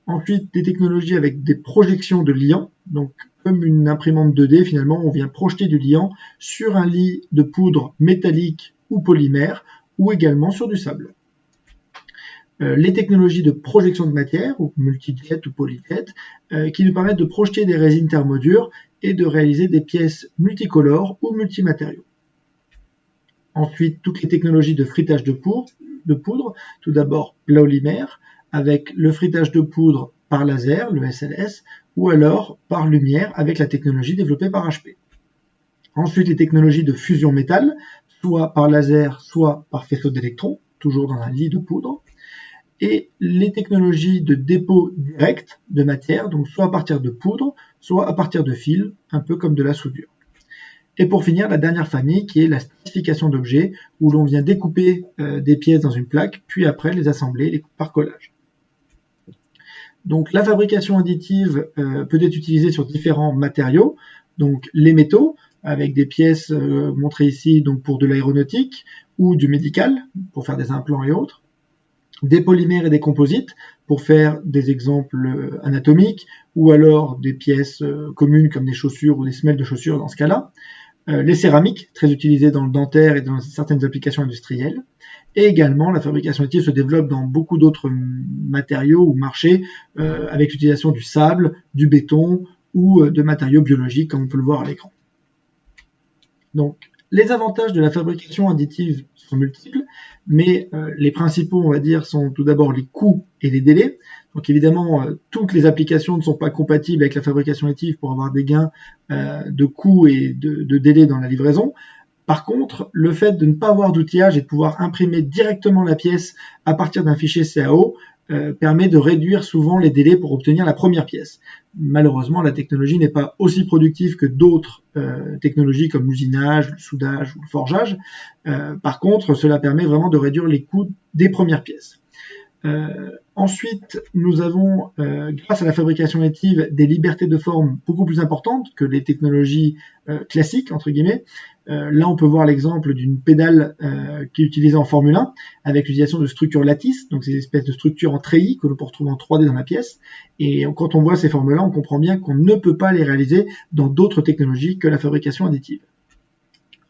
Ensuite, des technologies avec des projections de liants, donc comme une imprimante 2D, finalement, on vient projeter du liant sur un lit de poudre métallique ou polymère, ou également sur du sable. Les technologies de projection de matière, ou multijet ou polyjet, qui nous permettent de projeter des résines thermodures et de réaliser des pièces multicolores ou multimatériaux. Ensuite, toutes les technologies de frittage de poudre, tout d'abord polymère, avec le frittage de poudre par laser, le SLS, ou alors par lumière avec la technologie développée par HP. Ensuite, les technologies de fusion métal, soit par laser, soit par faisceau d'électrons, toujours dans un lit de poudre. Et les technologies de dépôt direct de matière, donc soit à partir de poudre, soit à partir de fils, un peu comme de la soudure. Et pour finir, la dernière famille qui est la stratification d'objets, où l'on vient découper des pièces dans une plaque, puis après les assembler par collage. Donc la fabrication additive peut être utilisée sur différents matériaux, donc les métaux, avec des pièces montrées ici donc pour de l'aéronautique ou du médical, pour faire des implants et autres, des polymères et des composites, pour faire des exemples anatomiques, ou alors des pièces communes comme des chaussures ou des semelles de chaussures dans ce cas-là, les céramiques, très utilisées dans le dentaire et dans certaines applications industrielles, et également la fabrication additive se développe dans beaucoup d'autres matériaux ou marchés, avec l'utilisation du sable, du béton ou de matériaux biologiques, comme on peut le voir à l'écran. Donc, les avantages de la fabrication additive sont multiples, mais les principaux, on va dire, sont tout d'abord les coûts et les délais. Donc évidemment, toutes les applications ne sont pas compatibles avec la fabrication additive pour avoir des gains de coûts et de délais dans la livraison. Par contre, le fait de ne pas avoir d'outillage et de pouvoir imprimer directement la pièce à partir d'un fichier CAO permet de réduire souvent les délais pour obtenir la première pièce. Malheureusement, la technologie n'est pas aussi productive que d'autres technologies comme l'usinage, le soudage ou le forgeage. Par contre, cela permet vraiment de réduire les coûts des premières pièces. Ensuite, nous avons, grâce à la fabrication additive, des libertés de forme beaucoup plus importantes que les technologies classiques, entre guillemets. Là, on peut voir l'exemple d'une pédale qui est utilisée en Formule 1 avec l'utilisation de structures lattices, donc ces espèces de structures en treillis que l'on peut retrouver en 3D dans la pièce. Et quand on voit ces formes-là, on comprend bien qu'on ne peut pas les réaliser dans d'autres technologies que la fabrication additive.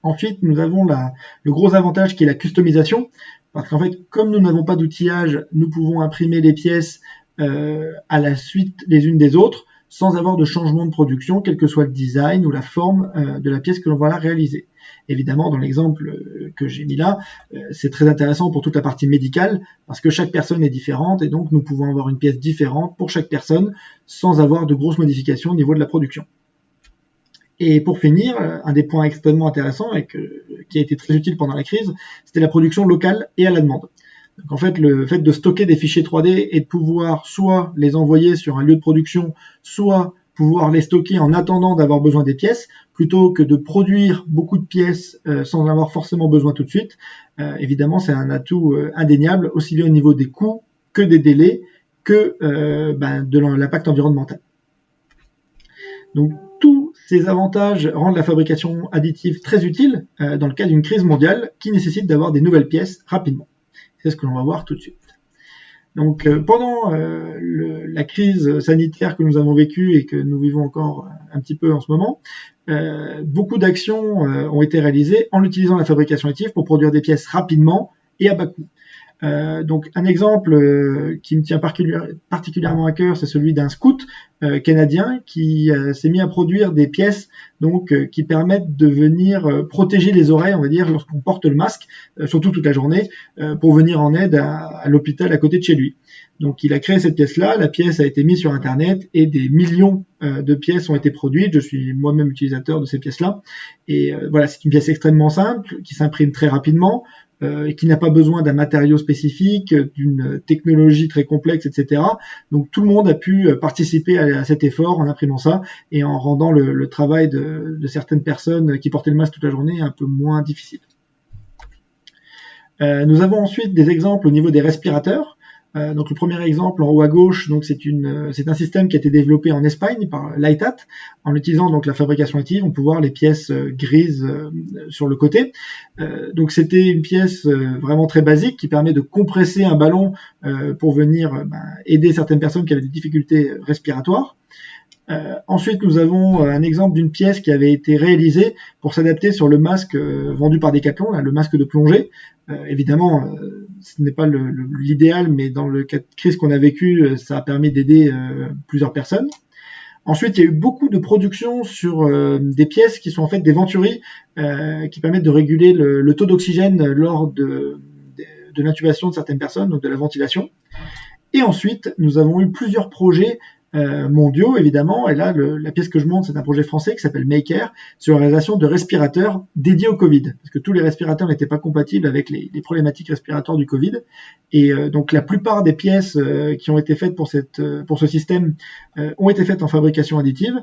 Ensuite, nous avons le gros avantage qui est la customisation, parce qu'en fait, comme nous n'avons pas d'outillage, nous pouvons imprimer les pièces à la suite les unes des autres, sans avoir de changement de production, quel que soit le design ou la forme de la pièce que l'on va la réaliser. Évidemment, dans l'exemple que j'ai mis là, c'est très intéressant pour toute la partie médicale, parce que chaque personne est différente, et donc nous pouvons avoir une pièce différente pour chaque personne, sans avoir de grosses modifications au niveau de la production. Et pour finir, un des points extrêmement intéressants et qui a été très utile pendant la crise, c'était la production locale et à la demande. Donc en fait, le fait de stocker des fichiers 3D et de pouvoir soit les envoyer sur un lieu de production, soit pouvoir les stocker en attendant d'avoir besoin des pièces, plutôt que de produire beaucoup de pièces sans en avoir forcément besoin tout de suite, évidemment c'est un atout indéniable, aussi bien au niveau des coûts que des délais, que de l'impact environnemental. Donc tous ces avantages rendent la fabrication additive très utile dans le cas d'une crise mondiale qui nécessite d'avoir des nouvelles pièces rapidement. C'est ce que l'on va voir tout de suite. Donc pendant la crise sanitaire que nous avons vécue et que nous vivons encore un petit peu en ce moment, beaucoup d'actions ont été réalisées en utilisant la fabrication additive pour produire des pièces rapidement et à bas coût. Donc un exemple qui me tient particulièrement à cœur, c'est celui d'un scout canadien qui s'est mis à produire des pièces qui permettent de venir protéger les oreilles, on va dire, lorsqu'on porte le masque, surtout toute la journée, pour venir en aide à l'hôpital à côté de chez lui. Donc il a créé cette pièce-là, la pièce a été mise sur Internet et des millions de pièces ont été produites. Je suis moi-même utilisateur de ces pièces-là. Et voilà, c'est une pièce extrêmement simple, qui s'imprime très rapidement, et qui n'a pas besoin d'un matériau spécifique, d'une technologie très complexe, etc. Donc tout le monde a pu participer à cet effort en imprimant ça et en rendant le travail de certaines personnes qui portaient le masque toute la journée un peu moins difficile. Nous avons ensuite des exemples au niveau des respirateurs. Donc le premier exemple en haut à gauche, donc c'est un système qui a été développé en Espagne par Leitat. En utilisant donc la fabrication additive, on peut voir les pièces grises sur le côté. Donc c'était une pièce vraiment très basique qui permet de compresser un ballon pour venir aider certaines personnes qui avaient des difficultés respiratoires. Ensuite, nous avons un exemple d'une pièce qui avait été réalisée pour s'adapter sur le masque vendu par Decathlon, là, le masque de plongée. Évidemment, ce n'est pas l'idéal, mais dans le cas de crise qu'on a vécu, ça a permis d'aider plusieurs personnes. Ensuite, il y a eu beaucoup de productions sur des pièces qui sont en fait des venturies qui permettent de réguler le taux d'oxygène lors de l'intubation de certaines personnes, donc de la ventilation. Et ensuite, nous avons eu plusieurs projets mondiaux, évidemment. Et là, la pièce que je montre, c'est un projet français qui s'appelle Maker, sur la réalisation de respirateurs dédiés au Covid. Parce que tous les respirateurs n'étaient pas compatibles avec les problématiques respiratoires du Covid. Et donc, la plupart des pièces qui ont été faites pour ce système ont été faites en fabrication additive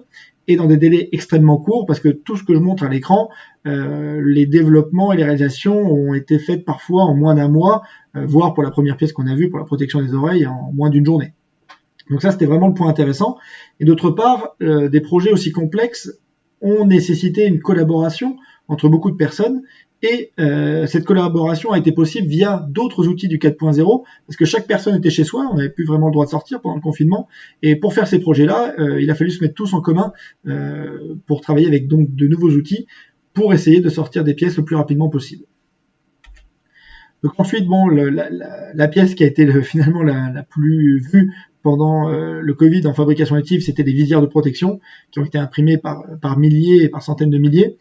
et dans des délais extrêmement courts, parce que tout ce que je montre à l'écran, les développements et les réalisations ont été faites parfois en moins d'un mois, voire pour la première pièce qu'on a vue, pour la protection des oreilles, en moins d'une journée. Donc ça, c'était vraiment le point intéressant. Et d'autre part, des projets aussi complexes ont nécessité une collaboration entre beaucoup de personnes. Et cette collaboration a été possible via d'autres outils du 4.0, parce que chaque personne était chez soi, on n'avait plus vraiment le droit de sortir pendant le confinement. Et pour faire ces projets-là, il a fallu se mettre tous en commun pour travailler avec donc de nouveaux outils pour essayer de sortir des pièces le plus rapidement possible. Donc ensuite, bon, la pièce qui a été finalement la plus vue pendant le Covid en fabrication additive, c'était des visières de protection qui ont été imprimées par milliers et par centaines de milliers.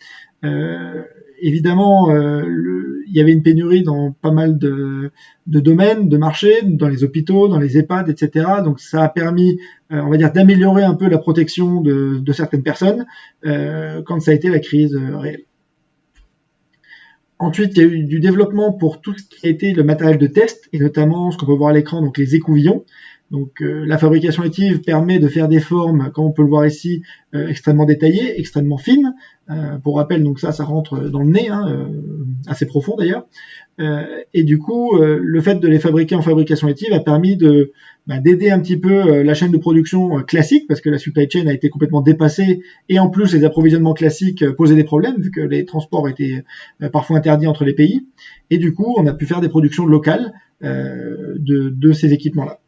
Évidemment, il y avait une pénurie dans pas mal de domaines, de marchés, dans les hôpitaux, dans les EHPAD, etc. Donc ça a permis, on va dire, d'améliorer un peu la protection de certaines personnes quand ça a été la crise réelle. Ensuite, il y a eu du développement pour tout ce qui a été le matériel de test, et notamment ce qu'on peut voir à l'écran, donc les écouvillons. Donc la fabrication additive permet de faire des formes, comme on peut le voir ici, extrêmement détaillées, extrêmement fines. Pour rappel, donc ça rentre dans le nez, assez profond d'ailleurs. Et du coup, le fait de les fabriquer en fabrication additive a permis d'aider un petit peu la chaîne de production classique, parce que la supply chain a été complètement dépassée, et en plus les approvisionnements classiques posaient des problèmes, vu que les transports étaient parfois interdits entre les pays. Et du coup, on a pu faire des productions locales de ces équipements-là.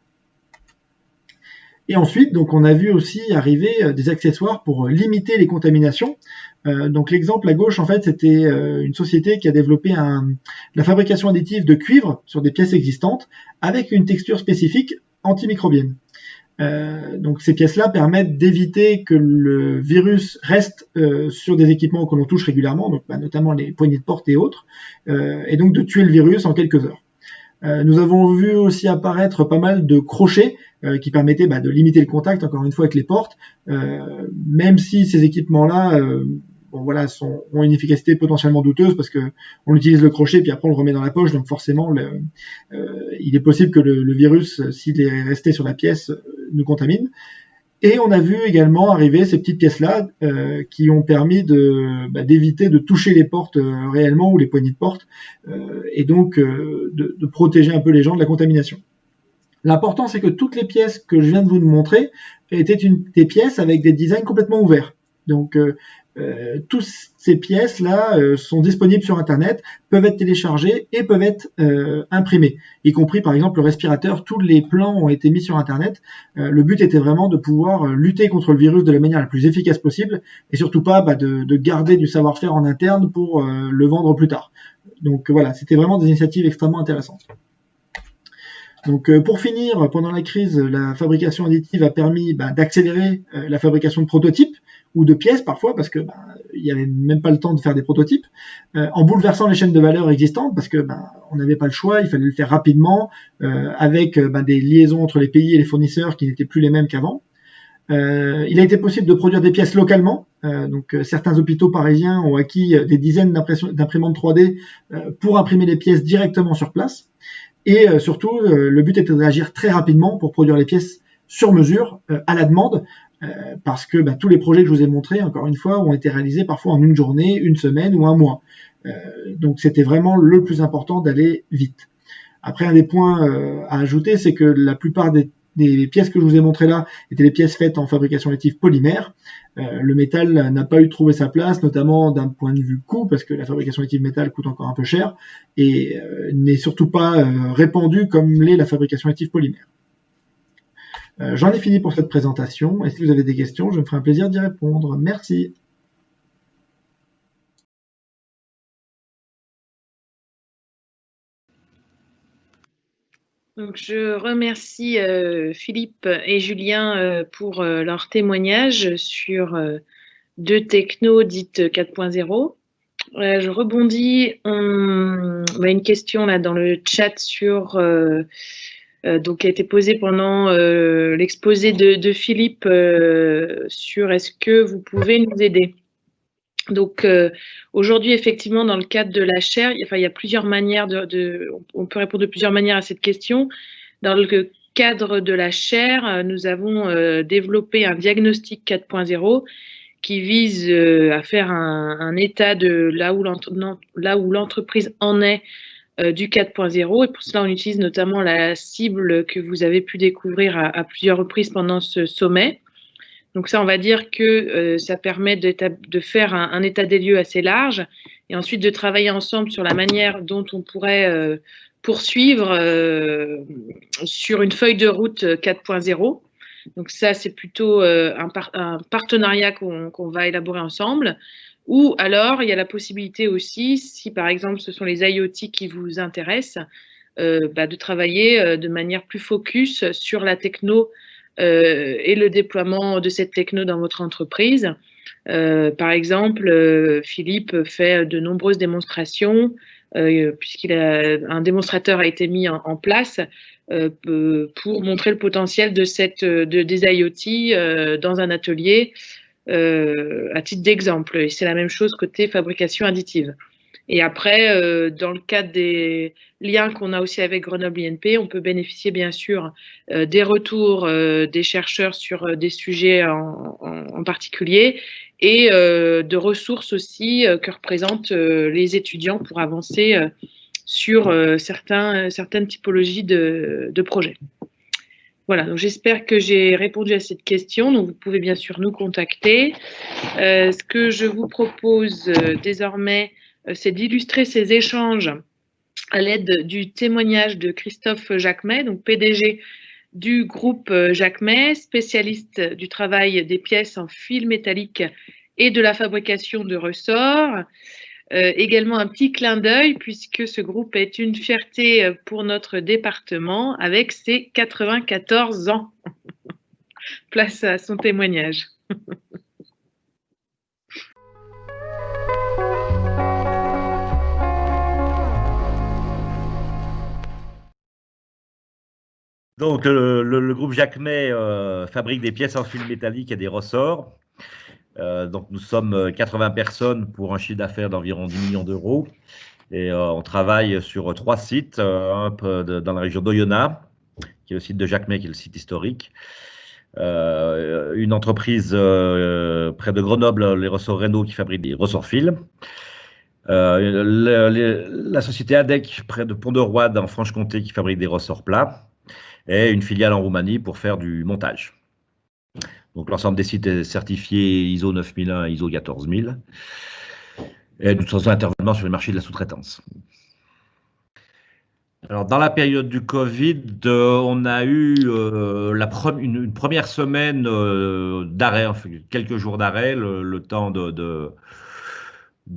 Et ensuite, donc, on a vu aussi arriver des accessoires pour limiter les contaminations. Donc, l'exemple à gauche, en fait, c'était une société qui a développé la fabrication additive de cuivre sur des pièces existantes avec une texture spécifique antimicrobienne. Donc, ces pièces-là permettent d'éviter que le virus reste sur des équipements que l'on touche régulièrement, donc notamment les poignées de porte et autres, et donc de tuer le virus en quelques heures. Nous avons vu aussi apparaître pas mal de crochets qui permettaient de limiter le contact, encore une fois, avec les portes, même si ces équipements-là ont une efficacité potentiellement douteuse, parce que on utilise le crochet puis après on le remet dans la poche, donc forcément il est possible que le virus, s'il est resté sur la pièce, nous contamine. Et on a vu également arriver ces petites pièces-là qui ont permis d'éviter de toucher les portes réellement, ou les poignées de porte, et donc de protéger un peu les gens de la contamination. L'important, c'est que toutes les pièces que je viens de vous montrer étaient des pièces avec des designs complètement ouverts. Donc toutes ces pièces-là sont disponibles sur Internet, peuvent être téléchargées et peuvent être imprimées, y compris par exemple le respirateur. Tous les plans ont été mis sur Internet. Le but était vraiment de pouvoir lutter contre le virus de la manière la plus efficace possible, et surtout pas de garder du savoir-faire en interne pour le vendre plus tard. Donc voilà, c'était vraiment des initiatives extrêmement intéressantes. Donc pour finir, pendant la crise, la fabrication additive a permis d'accélérer la fabrication de prototypes, ou de pièces parfois, parce que il n'y avait même pas le temps de faire des prototypes, en bouleversant les chaînes de valeur existantes, parce que on n'avait pas le choix, il fallait le faire rapidement, avec des liaisons entre les pays et les fournisseurs qui n'étaient plus les mêmes qu'avant. Il a été possible de produire des pièces localement, donc certains hôpitaux parisiens ont acquis des dizaines d'imprimantes 3D pour imprimer les pièces directement sur place. Et surtout, le but était d'agir très rapidement pour produire les pièces sur mesure, à la demande, parce que tous les projets que je vous ai montrés, encore une fois, ont été réalisés parfois en une journée, une semaine ou un mois. Donc c'était vraiment le plus important, d'aller vite. Après, un des points à ajouter, c'est que la plupart des pièces que je vous ai montrées là étaient des pièces faites en fabrication additive polymère. Le métal n'a pas eu trouvé sa place, notamment d'un point de vue coût, parce que la fabrication additive métal coûte encore un peu cher, et n'est surtout pas répandue comme l'est la fabrication additive polymère. J'en ai fini pour cette présentation, et si vous avez des questions, je me ferai un plaisir d'y répondre. Merci. Donc, je remercie Philippe et Julien pour leur témoignage sur deux technos dites 4.0. Je rebondis, on a une question là dans le chat sur donc qui a été posée pendant l'exposé de Philippe sur est-ce que vous pouvez nous aider. Donc aujourd'hui, effectivement, dans le cadre de la chaire, il y a plusieurs manières on peut répondre de plusieurs manières à cette question. Dans le cadre de la chaire, nous avons développé un diagnostic 4.0 qui vise à faire un état de là où l'entreprise en est du 4.0. Et pour cela, on utilise notamment la cible que vous avez pu découvrir à plusieurs reprises pendant ce sommet. Donc ça, on va dire que ça permet de faire un état des lieux assez large et ensuite de travailler ensemble sur la manière dont on pourrait poursuivre sur une feuille de route 4.0. Donc ça, c'est plutôt un partenariat qu'on va élaborer ensemble. Ou alors, il y a la possibilité aussi, si par exemple ce sont les IoT qui vous intéressent, de travailler de manière plus focus sur la techno et le déploiement de cette techno dans votre entreprise. Par exemple, Philippe fait de nombreuses démonstrations, un démonstrateur a été mis en place pour montrer le potentiel des IoT dans un atelier à titre d'exemple. Et c'est la même chose côté fabrication additive. Et après, dans le cadre des liens qu'on a aussi avec Grenoble INP, on peut bénéficier bien sûr des retours des chercheurs sur des sujets en particulier et de ressources aussi que représentent les étudiants pour avancer sur certaines typologies de projets. Voilà, donc j'espère que j'ai répondu à cette question. Donc vous pouvez bien sûr nous contacter. Ce que je vous propose désormais, c'est d'illustrer ces échanges à l'aide du témoignage de Christophe Jacquemet, donc PDG du groupe Jacquemet, spécialiste du travail des pièces en fil métallique et de la fabrication de ressorts. Également un petit clin d'œil puisque ce groupe est une fierté pour notre département avec ses 94 ans. Place à son témoignage. Donc, le groupe Jacquemet fabrique des pièces en fil métallique et des ressorts. Donc, nous sommes 80 personnes pour un chiffre d'affaires d'environ 10 millions d'euros. Et on travaille sur 3 sites, un peu dans la région d'Oyonnax, qui est le site de Jacquemet, qui est le site historique. Une entreprise près de Grenoble, les ressorts Renault, qui fabrique des ressorts fils. La société ADEC, près de Pont-de-Roide, en Franche-Comté, qui fabrique des ressorts plats. Et une filiale en Roumanie pour faire du montage. Donc l'ensemble des sites est certifié ISO 9001 et ISO 14000. Et nous sommes intervenants sur le marché de la sous-traitance. Alors dans la période du Covid, on a eu une première semaine d'arrêt, enfin, quelques jours d'arrêt, le temps de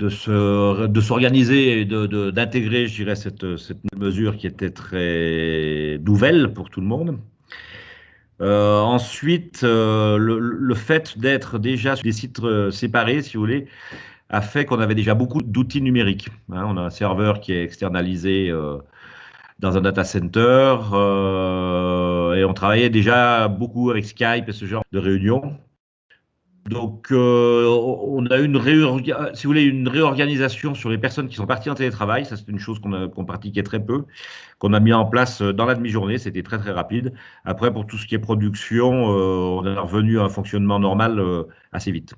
s'organiser et d'intégrer, je dirais, cette mesure qui était très nouvelle pour tout le monde. Ensuite, le fait d'être déjà sur des sites séparés, si vous voulez, a fait qu'on avait déjà beaucoup d'outils numériques. Hein, on a un serveur qui est externalisé dans un data center et on travaillait déjà beaucoup avec Skype et ce genre de réunions. Donc, on a eu une réorganisation sur les personnes qui sont parties en télétravail. Ça, c'est une chose qu'on pratiquait très peu, qu'on a mis en place dans la demi-journée. C'était très, très rapide. Après, pour tout ce qui est production, on est revenu à un fonctionnement normal assez vite.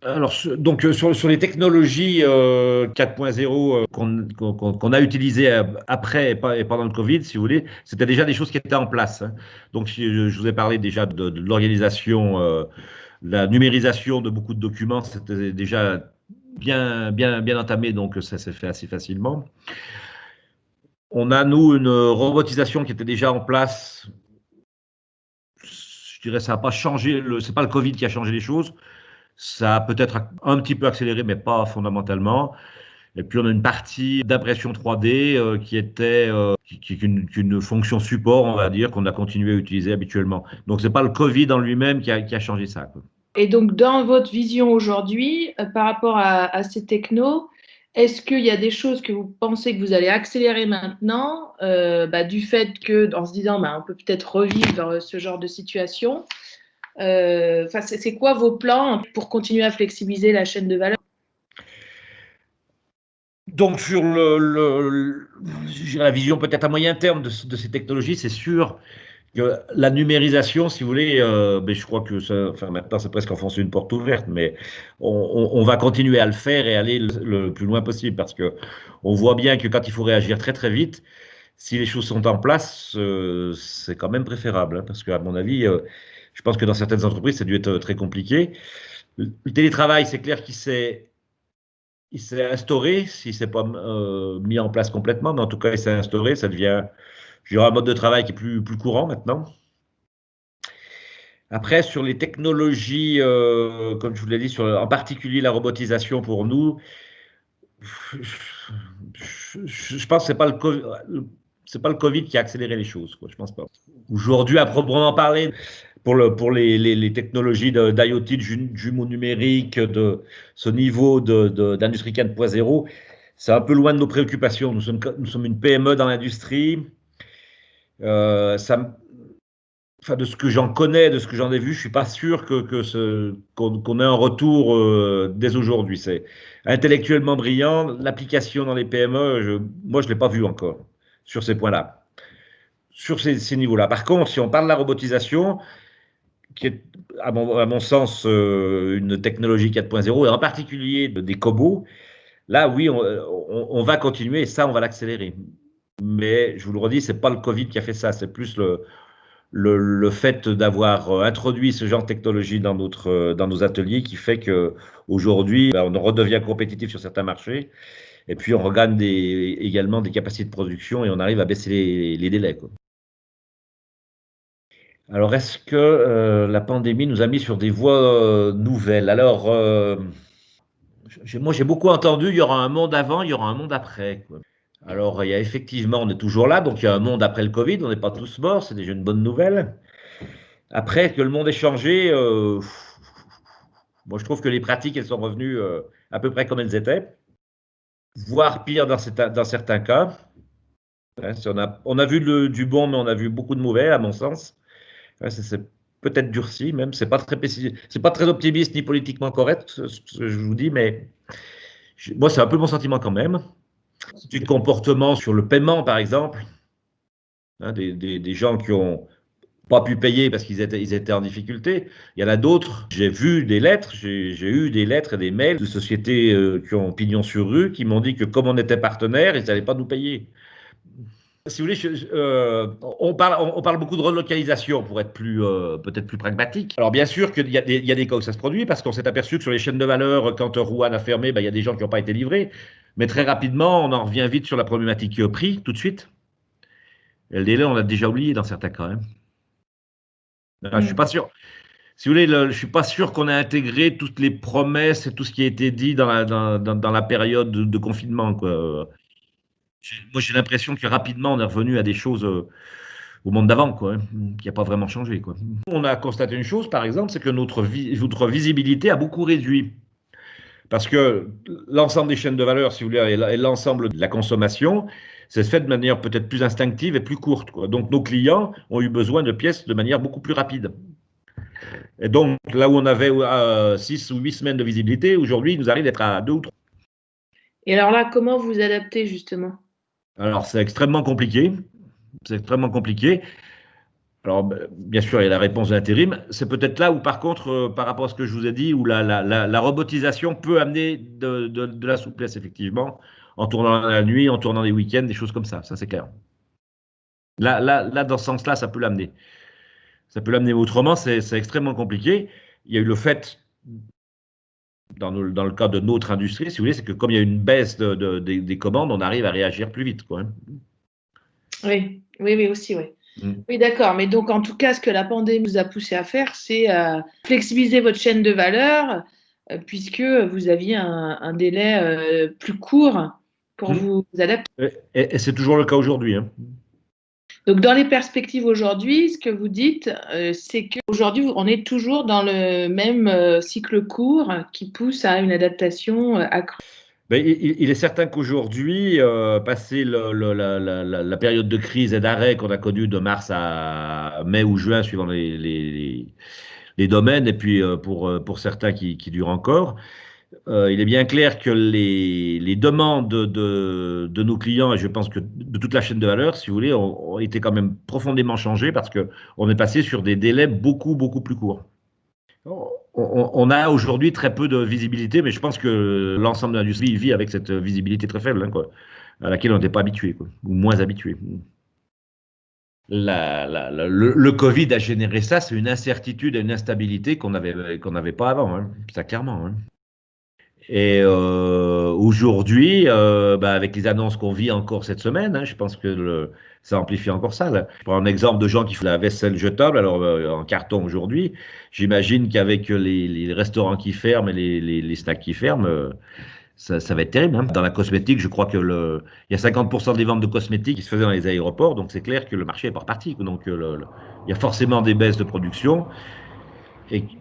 Alors, donc sur les technologies 4.0 qu'on a utilisées après et pendant le Covid, si vous voulez, c'était déjà des choses qui étaient en place, hein. Donc, je vous ai parlé déjà de l'organisation, la numérisation de beaucoup de documents, c'était déjà bien entamé, donc ça s'est fait assez facilement. On a, nous, une robotisation qui était déjà en place. Je dirais, ça n'a pas changé, c'est pas le Covid qui a changé les choses. Ça a peut-être un petit peu accéléré, mais pas fondamentalement. Et puis, on a une partie d'impression 3D qui était qu'une fonction support, on va dire, qu'on a continué à utiliser habituellement. Donc, c'est pas le Covid en lui-même qui a changé ça, quoi. Et donc, dans votre vision aujourd'hui, par rapport à ces technos, est-ce qu'il y a des choses que vous pensez que vous allez accélérer maintenant, du fait que, en se disant, on peut peut-être revivre ce genre de situation? C'est quoi vos plans pour continuer à flexibiliser la chaîne de valeur? Donc, sur la vision peut-être à moyen terme de ces technologies, c'est sûr que la numérisation, si vous voulez, je crois que maintenant c'est presque enfoncer une porte ouverte, mais on va continuer à le faire et aller le plus loin possible parce que on voit bien que quand il faut réagir très très vite, si les choses sont en place, c'est quand même préférable, hein, parce qu'à mon avis, je pense que dans certaines entreprises, ça a dû être très compliqué. Le télétravail, c'est clair il s'est instauré, s'il ne s'est pas mis en place complètement, mais en tout cas, il s'est instauré, ça devient, je dirais, un mode de travail qui est plus courant maintenant. Après, sur les technologies, comme je vous l'ai dit, en particulier la robotisation pour nous, je pense que c'est pas le Covid qui a accéléré les choses, quoi, je pense pas. Aujourd'hui, à proprement parler, pour les technologies d'IoT, de jumeaux numériques, de ce niveau d'industrie 4.0, c'est un peu loin de nos préoccupations. Nous sommes une PME dans l'industrie. De ce que j'en connais, de ce que j'en ai vu, je suis pas sûr qu'on ait un retour dès aujourd'hui. C'est intellectuellement brillant. L'application dans les PME, moi, je l'ai pas vu encore sur ces points-là, sur ces niveaux-là. Par contre, si on parle de la robotisation, qui est, à mon sens, une technologie 4.0, et en particulier des cobots, là, oui, on va continuer et ça, on va l'accélérer. Mais je vous le redis, c'est pas le Covid qui a fait ça, c'est plus le fait d'avoir introduit ce genre de technologie dans nos ateliers qui fait qu'aujourd'hui, on redevient compétitif sur certains marchés et puis on regagne également des capacités de production et on arrive à baisser les délais, quoi. Alors, est-ce que la pandémie nous a mis sur des voies nouvelles? Alors, moi, j'ai beaucoup entendu, il y aura un monde avant, il y aura un monde après, quoi. Alors, il y a effectivement, on est toujours là, donc il y a un monde après le Covid, on n'est pas tous morts, c'est déjà une bonne nouvelle. Après, que le monde ait changé, moi je trouve que les pratiques, elles sont revenues à peu près comme elles étaient, voire pire dans certains cas. Hein, on a vu du bon, mais on a vu beaucoup de mauvais, à mon sens. Hein, c'est peut-être durci, même. C'est pas très optimiste ni politiquement correct, ce que je vous dis, mais moi, c'est un peu mon sentiment quand même. Du comportement sur le paiement, par exemple, hein, des gens qui ont pas pu payer parce ils étaient en difficulté. Il y en a d'autres. J'ai vu des lettres, j'ai eu des lettres et des mails de sociétés qui ont pignon sur rue qui m'ont dit que comme on était partenaires, ils n'allaient pas nous payer. Si vous voulez, on parle beaucoup de relocalisation pour être peut-être plus pragmatique. Alors bien sûr qu'il y a des cas où ça se produit parce qu'on s'est aperçu que sur les chaînes de valeur, quand Rouen a fermé, il y a des gens qui n'ont pas été livrés. Mais très rapidement, on en revient vite sur la problématique prix tout de suite. Et le délai, on l'a déjà oublié dans certains cas, hein. Je suis pas sûr. Si vous voulez, je suis pas sûr qu'on ait intégré toutes les promesses et tout ce qui a été dit dans la période de confinement, quoi. Moi, j'ai l'impression que rapidement, on est revenu à des choses au monde d'avant, quoi, hein, qui n'a pas vraiment changé, quoi. On a constaté une chose, par exemple, c'est que notre visibilité a beaucoup réduit. Parce que l'ensemble des chaînes de valeur, si vous voulez, et l'ensemble de la consommation, c'est fait de manière peut-être plus instinctive et plus courte, quoi. Donc, nos clients ont eu besoin de pièces de manière beaucoup plus rapide. Et donc, là où on avait 6 ou 8 semaines de visibilité, aujourd'hui, il nous arrive d'être à 2 ou 3. Et alors là, comment vous adaptez justement? Alors, c'est extrêmement compliqué. C'est extrêmement compliqué. Alors, bien sûr, il y a la réponse de l'intérim. C'est peut-être là où, par contre, par rapport à ce que je vous ai dit, où la robotisation peut amener de la souplesse, effectivement, en tournant la nuit, en tournant les week-ends, des choses comme ça c'est clair. Là, dans ce sens-là, ça peut l'amener. Ça peut l'amener autrement, c'est extrêmement compliqué. Il y a eu le fait, dans le cas de notre industrie, si vous voulez, c'est que comme il y a une baisse des commandes, on arrive à réagir plus vite, quoi. Oui, aussi, oui. Mm. Oui, d'accord. Mais donc, en tout cas, ce que la pandémie nous a poussé à faire, c'est flexibiliser votre chaîne de valeur, puisque vous aviez un délai plus court pour vous adapter. Et c'est toujours le cas aujourd'hui, hein. Donc, dans les perspectives aujourd'hui, ce que vous dites, c'est qu'aujourd'hui, on est toujours dans le même cycle court qui pousse à une adaptation accrue. Ben, il est certain qu'aujourd'hui, passé la période de crise et d'arrêt qu'on a connue de mars à mai ou juin, suivant les domaines, et puis pour certains qui durent encore, il est bien clair que les demandes de nos clients, et je pense que de toute la chaîne de valeur, si vous voulez, ont été quand même profondément changées parce qu'on est passé sur des délais beaucoup, beaucoup plus courts. On a aujourd'hui très peu de visibilité, mais je pense que l'ensemble de l'industrie vit avec cette visibilité très faible, hein, quoi, à laquelle on n'était pas habitué, quoi, ou moins habitué. Le Covid a généré ça, c'est une incertitude et une instabilité qu'on n'avait pas avant, hein, ça clairement. Hein. Et aujourd'hui, avec les annonces qu'on vit encore cette semaine, hein, je pense que ça amplifie encore ça. Là. Je prends un exemple de gens qui font la vaisselle jetable, alors en carton aujourd'hui. J'imagine qu'avec les restaurants qui ferment et les snacks qui ferment, ça va être terrible. Hein. Dans la cosmétique, je crois que il y a 50% des ventes de cosmétiques qui se faisaient dans les aéroports, donc c'est clair que le marché n'est pas reparti. Donc il y a forcément des baisses de production.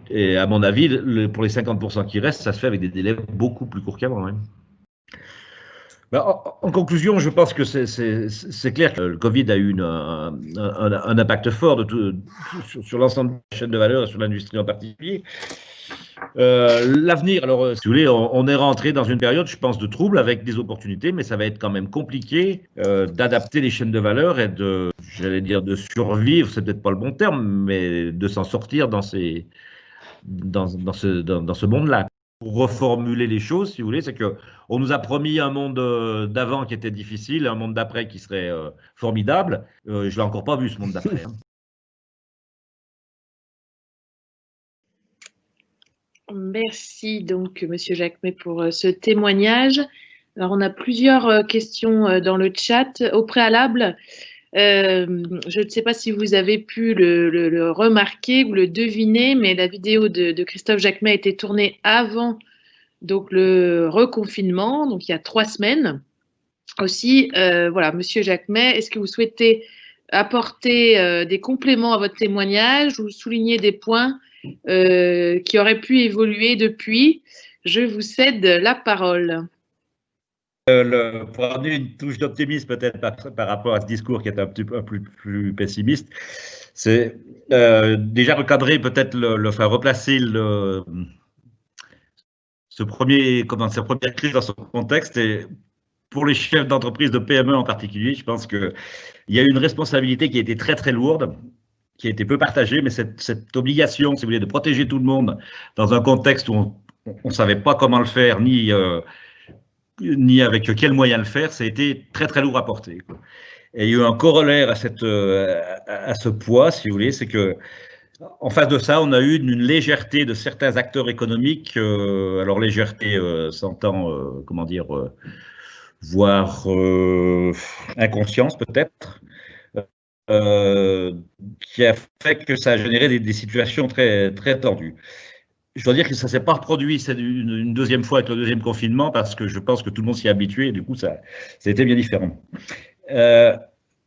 Et à mon avis, pour les 50% qui restent, ça se fait avec des délais beaucoup plus courts qu'avant. Hein. Ben, en conclusion, je pense que c'est clair que le Covid a eu un impact fort sur l'ensemble de la chaîne de valeur et sur l'industrie en particulier. L'avenir, alors, si vous voulez, on est rentré dans une période, je pense, de trouble avec des opportunités, mais ça va être quand même compliqué d'adapter les chaînes de valeur et j'allais dire, de survivre, c'est peut-être pas le bon terme, mais de s'en sortir dans ce monde-là. Pour reformuler les choses, si vous voulez, c'est qu'on nous a promis un monde d'avant qui était difficile, un monde d'après qui serait formidable. Je ne l'ai encore pas vu, ce monde d'après. Hein. Merci donc, Monsieur Jacquemet, pour ce témoignage. Alors, on a plusieurs questions dans le chat. Au préalable, je ne sais pas si vous avez pu le remarquer ou le deviner, mais la vidéo de Christophe Jacquemet a été tournée avant donc, le reconfinement, donc il y a 3 semaines. Aussi, voilà, Monsieur Jacquemet, est-ce que vous souhaitez apporter des compléments à votre témoignage ou souligner des points qui auraient pu évoluer depuis? Je vous cède la parole. Pour amener une touche d'optimisme peut-être par rapport à ce discours qui est un petit peu plus pessimiste, c'est déjà recadrer peut-être replacer cette première crise dans son contexte. Et pour les chefs d'entreprise de PME en particulier, je pense qu'il y a une responsabilité qui a été très très lourde, qui a été peu partagée, mais cette obligation, si vous voulez, de protéger tout le monde dans un contexte où on ne savait pas comment le faire, ni avec quels moyens le faire, ça a été très très lourd à porter. Quoi. Et il y a eu un corollaire à ce poids, si vous voulez, c'est que en face de ça, on a eu une légèreté de certains acteurs économiques. Alors légèreté s'entend, comment dire, voire inconscience peut-être, qui a fait que ça a généré des situations très très tendues. Je dois dire que ça ne s'est pas reproduit une deuxième fois avec le deuxième confinement parce que je pense que tout le monde s'y est habitué et du coup, ça a été bien différent.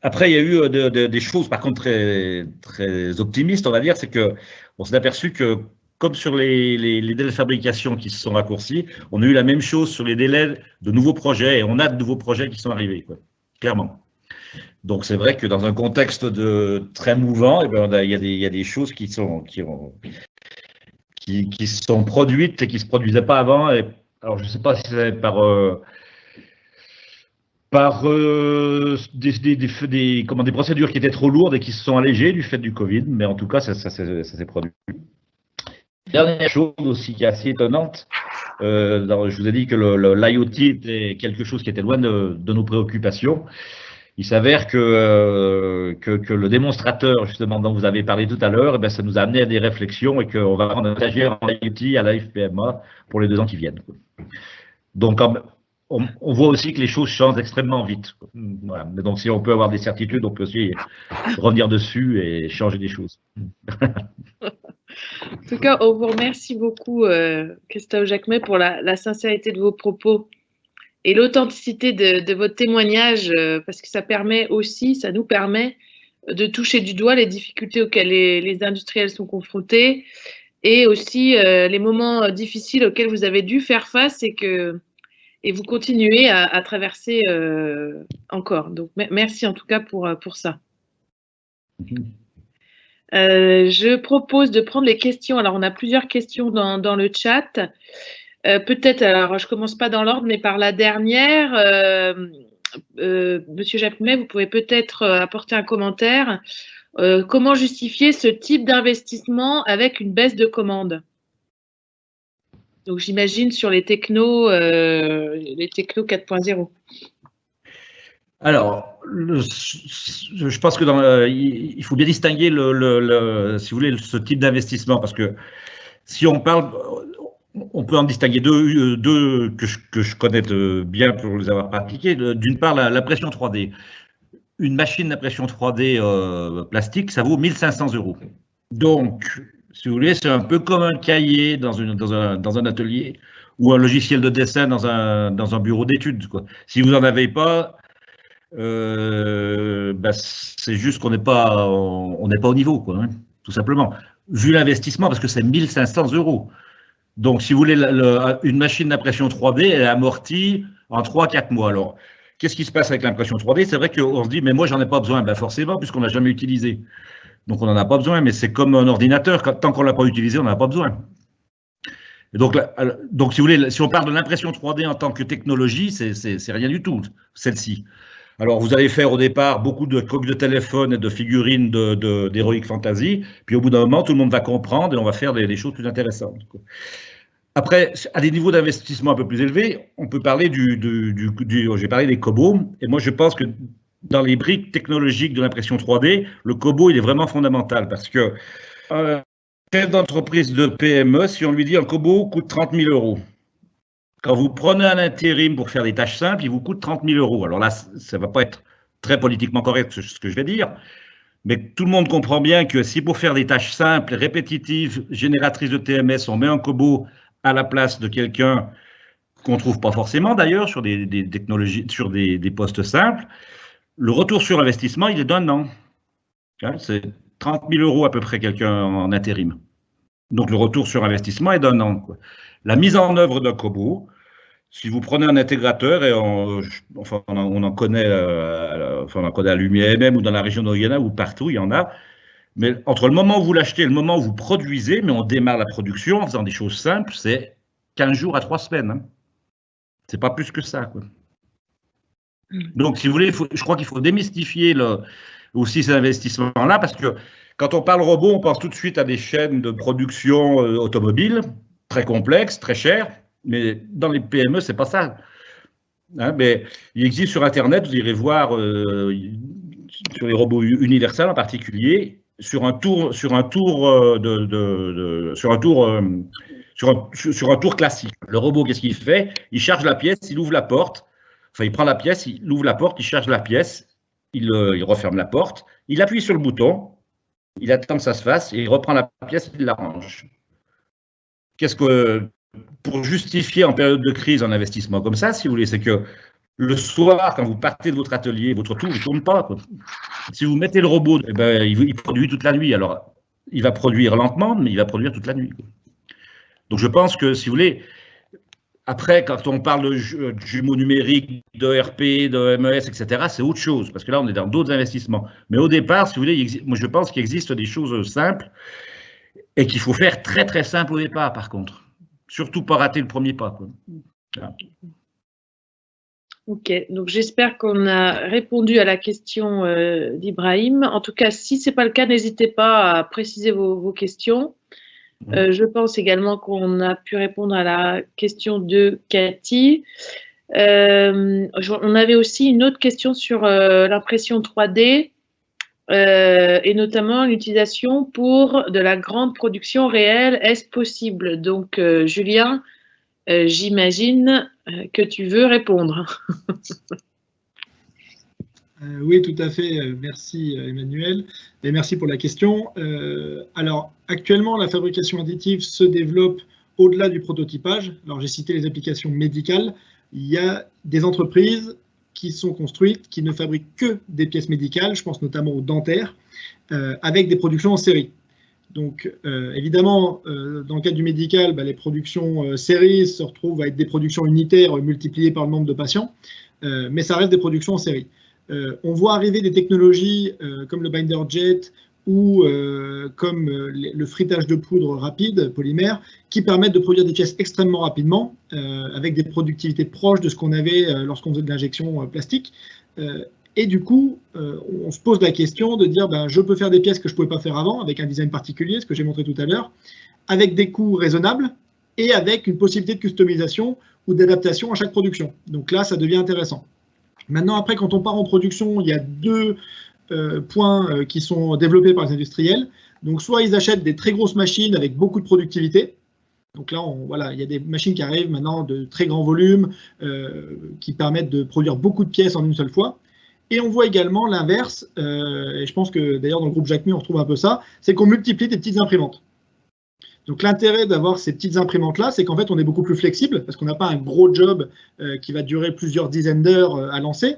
Après, il y a eu des choses, par contre, très, très optimistes, on va dire, c'est qu'on s'est aperçu que, comme sur les délais de fabrication qui se sont raccourcis, on a eu la même chose sur les délais de nouveaux projets et on a de nouveaux projets qui sont arrivés, quoi, clairement. Donc, c'est vrai que dans un contexte très mouvant, eh bien, il y a des choses qui sont produites et qui ne se produisaient pas avant. Et, alors, je ne sais pas si c'est par par des procédures qui étaient trop lourdes et qui se sont allégées du fait du Covid, mais en tout cas, ça s'est produit. Dernière chose aussi qui est assez étonnante, je vous ai dit que l'IoT était quelque chose qui était loin de nos préoccupations. Il s'avère que le démonstrateur, justement, dont vous avez parlé tout à l'heure, ça nous a amené à des réflexions et qu'on va rendre un stagiaire en IoT à la FPMA pour les 2 ans qui viennent. Donc, on voit aussi que les choses changent extrêmement vite. Voilà. Donc, si on peut avoir des certitudes, on peut aussi revenir dessus et changer des choses. En tout cas, on vous remercie beaucoup, Christophe Jacquemet, pour la sincérité de vos propos et l'authenticité de votre témoignage, parce que ça nous permet de toucher du doigt les difficultés auxquelles les industriels sont confrontés et aussi les moments difficiles auxquels vous avez dû faire face et vous continuez à traverser encore. Donc, merci en tout cas pour ça. Je propose de prendre les questions. Alors, on a plusieurs questions dans le chat. Peut-être, alors je commence pas dans l'ordre, mais par la dernière. Monsieur Jacquemet, vous pouvez peut-être apporter un commentaire. Comment justifier ce type d'investissement avec une baisse de commandes? Donc, j'imagine sur les technos 4.0. Alors, je pense que il faut bien distinguer si vous voulez, ce type d'investissement, parce que si on parle, on peut en distinguer deux que je connais bien pour les avoir pratiqués. D'une part, l'impression 3D. Une machine d'impression 3D plastique, ça vaut 1 500 €. Donc, si vous voulez, c'est un peu comme un cahier dans un atelier ou un logiciel de dessin dans un bureau d'études. Si vous n'en avez pas, c'est juste qu'on n'est pas au niveau, tout simplement. Vu l'investissement, parce que c'est 1 500 €. Donc, si vous voulez, une machine d'impression 3D, elle est amortie en 3-4 mois. Alors, qu'est-ce qui se passe avec l'impression 3D? C'est vrai qu'on se dit, mais moi, j'en ai pas besoin. Forcément, puisqu'on n'a jamais utilisé. Donc, on n'en a pas besoin, mais c'est comme un ordinateur. Tant qu'on ne l'a pas utilisé, on n'en a pas besoin. Et donc, si vous voulez, si on parle de l'impression 3D en tant que technologie, c'est rien du tout, celle-ci. Alors, vous allez faire au départ beaucoup de coques de téléphone et de figurines d'Heroic Fantasy, puis au bout d'un moment, tout le monde va comprendre et on va faire des choses plus intéressantes. Après, à des niveaux d'investissement un peu plus élevés, on peut parler j'ai parlé des cobots, et moi je pense que dans les briques technologiques de l'impression 3D, le cobot, il est vraiment fondamental, parce que chef d'entreprise de PME, si on lui dit un cobot coûte 30 000 €, quand vous prenez un intérim pour faire des tâches simples, il vous coûte 30 000 €. Alors là, ça ne va pas être très politiquement correct ce que je vais dire, mais tout le monde comprend bien que si pour faire des tâches simples, répétitives, génératrices de TMS, on met un cobot à la place de quelqu'un qu'on ne trouve pas forcément d'ailleurs sur des technologies, sur des postes simples, le retour sur investissement, il est d'1 an. C'est 30 000 € à peu près quelqu'un en intérim. Donc le retour sur investissement est d'1 an. La mise en œuvre d'un cobot, si vous prenez un intégrateur, et on en connaît à l'UMM ou dans la région d'Oriana ou partout, il y en a. Mais entre le moment où vous l'achetez et le moment où vous produisez, mais on démarre la production en faisant des choses simples, c'est 15 jours à 3 semaines. C'est pas plus que ça. Donc, si vous voulez, je crois qu'il faut démystifier aussi ces investissements-là, parce que quand on parle robot, on pense tout de suite à des chaînes de production automobile, très complexes, très chères, mais dans les PME, c'est pas ça. Mais il existe sur Internet, vous irez voir sur les robots universels en particulier, sur un tour classique. Le robot, qu'est-ce qu'il fait? Il charge la pièce, il ouvre la porte. Enfin, il prend la pièce, il ouvre la porte, il charge la pièce, il referme la porte, il appuie sur le bouton, il attend que ça se fasse, et il reprend la pièce, il la range. Pour justifier en période de crise un investissement comme ça, si vous voulez, c'est que le soir, quand vous partez de votre atelier, votre tour, il ne tourne pas. Si vous mettez le robot, il produit toute la nuit. Alors, il va produire lentement, mais il va produire toute la nuit. Donc, je pense que, si vous voulez, après, quand on parle de jumeaux numériques, de RP, de MES, etc., c'est autre chose, parce que là, on est dans d'autres investissements. Mais au départ, si vous voulez, moi, je pense qu'il existe des choses simples et qu'il faut faire très, très simple au départ, par contre. Surtout pas rater le premier pas. Ok, donc j'espère qu'on a répondu à la question d'Ibrahim. En tout cas, si ce n'est pas le cas, n'hésitez pas à préciser vos questions. Je pense également qu'on a pu répondre à la question de Cathy. On avait aussi une autre question sur l'impression 3D et notamment l'utilisation pour de la grande production réelle. Est-ce possible? Donc, Julien, j'imagine que tu veux répondre. Oui, tout à fait. Merci Emmanuel et merci pour la question. Alors, actuellement, la fabrication additive se développe au-delà du prototypage. Alors, j'ai cité les applications médicales. Il y a des entreprises qui sont construites, qui ne fabriquent que des pièces médicales, je pense notamment aux dentaires, avec des productions en série. Donc, évidemment, dans le cadre du médical, les productions série se retrouvent à être des productions unitaires multipliées par le nombre de patients, mais ça reste des productions en série. On voit arriver des technologies comme le binder jet ou comme le frittage de poudre rapide, polymère, qui permettent de produire des pièces extrêmement rapidement, avec des productivités proches de ce qu'on avait lorsqu'on faisait de l'injection plastique. Et du coup, on se pose la question de dire, je peux faire des pièces que je ne pouvais pas faire avant, avec un design particulier, ce que j'ai montré tout à l'heure, avec des coûts raisonnables et avec une possibilité de customisation ou d'adaptation à chaque production. Donc là, ça devient intéressant. Maintenant, après, quand on part en production, il y a deux points qui sont développés par les industriels. Donc, soit ils achètent des très grosses machines avec beaucoup de productivité. Donc là, voilà, il y a des machines qui arrivent maintenant de très grands volumes qui permettent de produire beaucoup de pièces en une seule fois. Et on voit également l'inverse, et je pense que d'ailleurs dans le groupe Jacmé, on retrouve un peu ça, c'est qu'on multiplie des petites imprimantes. Donc l'intérêt d'avoir ces petites imprimantes-là, c'est qu'en fait, on est beaucoup plus flexible, parce qu'on n'a pas un gros job qui va durer plusieurs dizaines d'heures à lancer.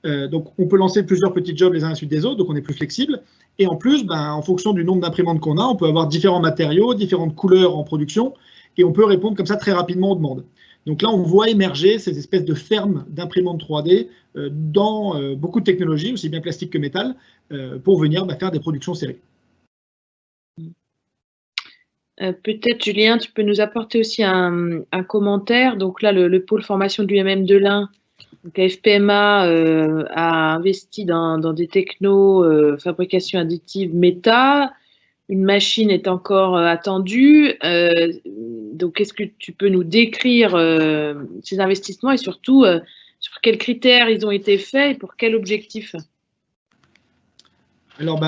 Donc on peut lancer plusieurs petits jobs les uns à la suite des autres, donc on est plus flexible. Et en plus, en fonction du nombre d'imprimantes qu'on a, on peut avoir différents matériaux, différentes couleurs en production, et on peut répondre comme ça très rapidement aux demandes. Donc là, on voit émerger ces espèces de fermes d'imprimantes 3D dans beaucoup de technologies, aussi bien plastique que métal, pour venir faire des productions série. Peut-être, Julien, tu peux nous apporter aussi un commentaire. Donc là, le pôle formation de l'UMM de l'Ain, FPMA, a investi dans des technos, fabrication additive méta. Une machine est encore attendue. Donc, est-ce que tu peux nous décrire ces investissements et surtout sur quels critères ils ont été faits et pour quel objectif? Alors,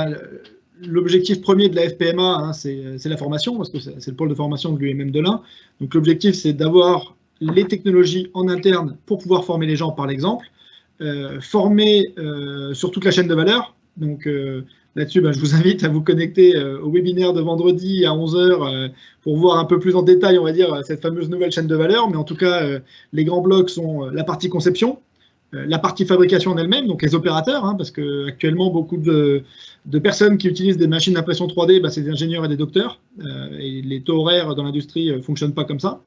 l'objectif premier de la FPMA, c'est la formation, parce que c'est le pôle de formation de l'UMM de l'Ain. Donc, l'objectif, c'est d'avoir les technologies en interne pour pouvoir former les gens par l'exemple, former sur toute la chaîne de valeur. Donc, là-dessus, je vous invite à vous connecter au webinaire de vendredi à 11 h pour voir un peu plus en détail, on va dire, cette fameuse nouvelle chaîne de valeur. Mais en tout cas, les grands blocs sont la partie conception, la partie fabrication en elle-même, donc les opérateurs, parce qu'actuellement, beaucoup de personnes qui utilisent des machines d'impression 3D, c'est des ingénieurs et des docteurs. Et les taux horaires dans l'industrie ne fonctionnent pas comme ça.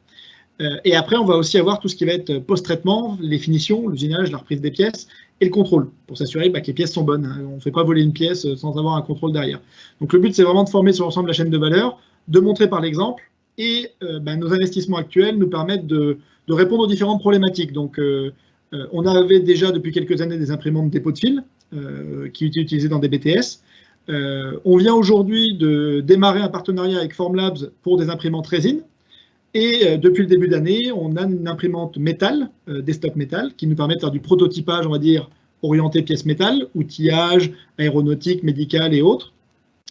Et après, on va aussi avoir tout ce qui va être post-traitement, les finitions, l'usinage, la reprise des pièces et le contrôle, pour s'assurer que les pièces sont bonnes. On ne fait pas voler une pièce sans avoir un contrôle derrière. Donc le but, c'est vraiment de former sur l'ensemble de la chaîne de valeur, de montrer par l'exemple, et nos investissements actuels nous permettent de répondre aux différentes problématiques. Donc on avait déjà depuis quelques années des imprimantes dépôt de fil qui étaient utilisées dans des BTS. On vient aujourd'hui de démarrer un partenariat avec Formlabs pour des imprimantes résine. Et depuis le début d'année, on a une imprimante métal, desktop métal, qui nous permet de faire du prototypage, on va dire, orienté pièces métal, outillage, aéronautique, médical et autres.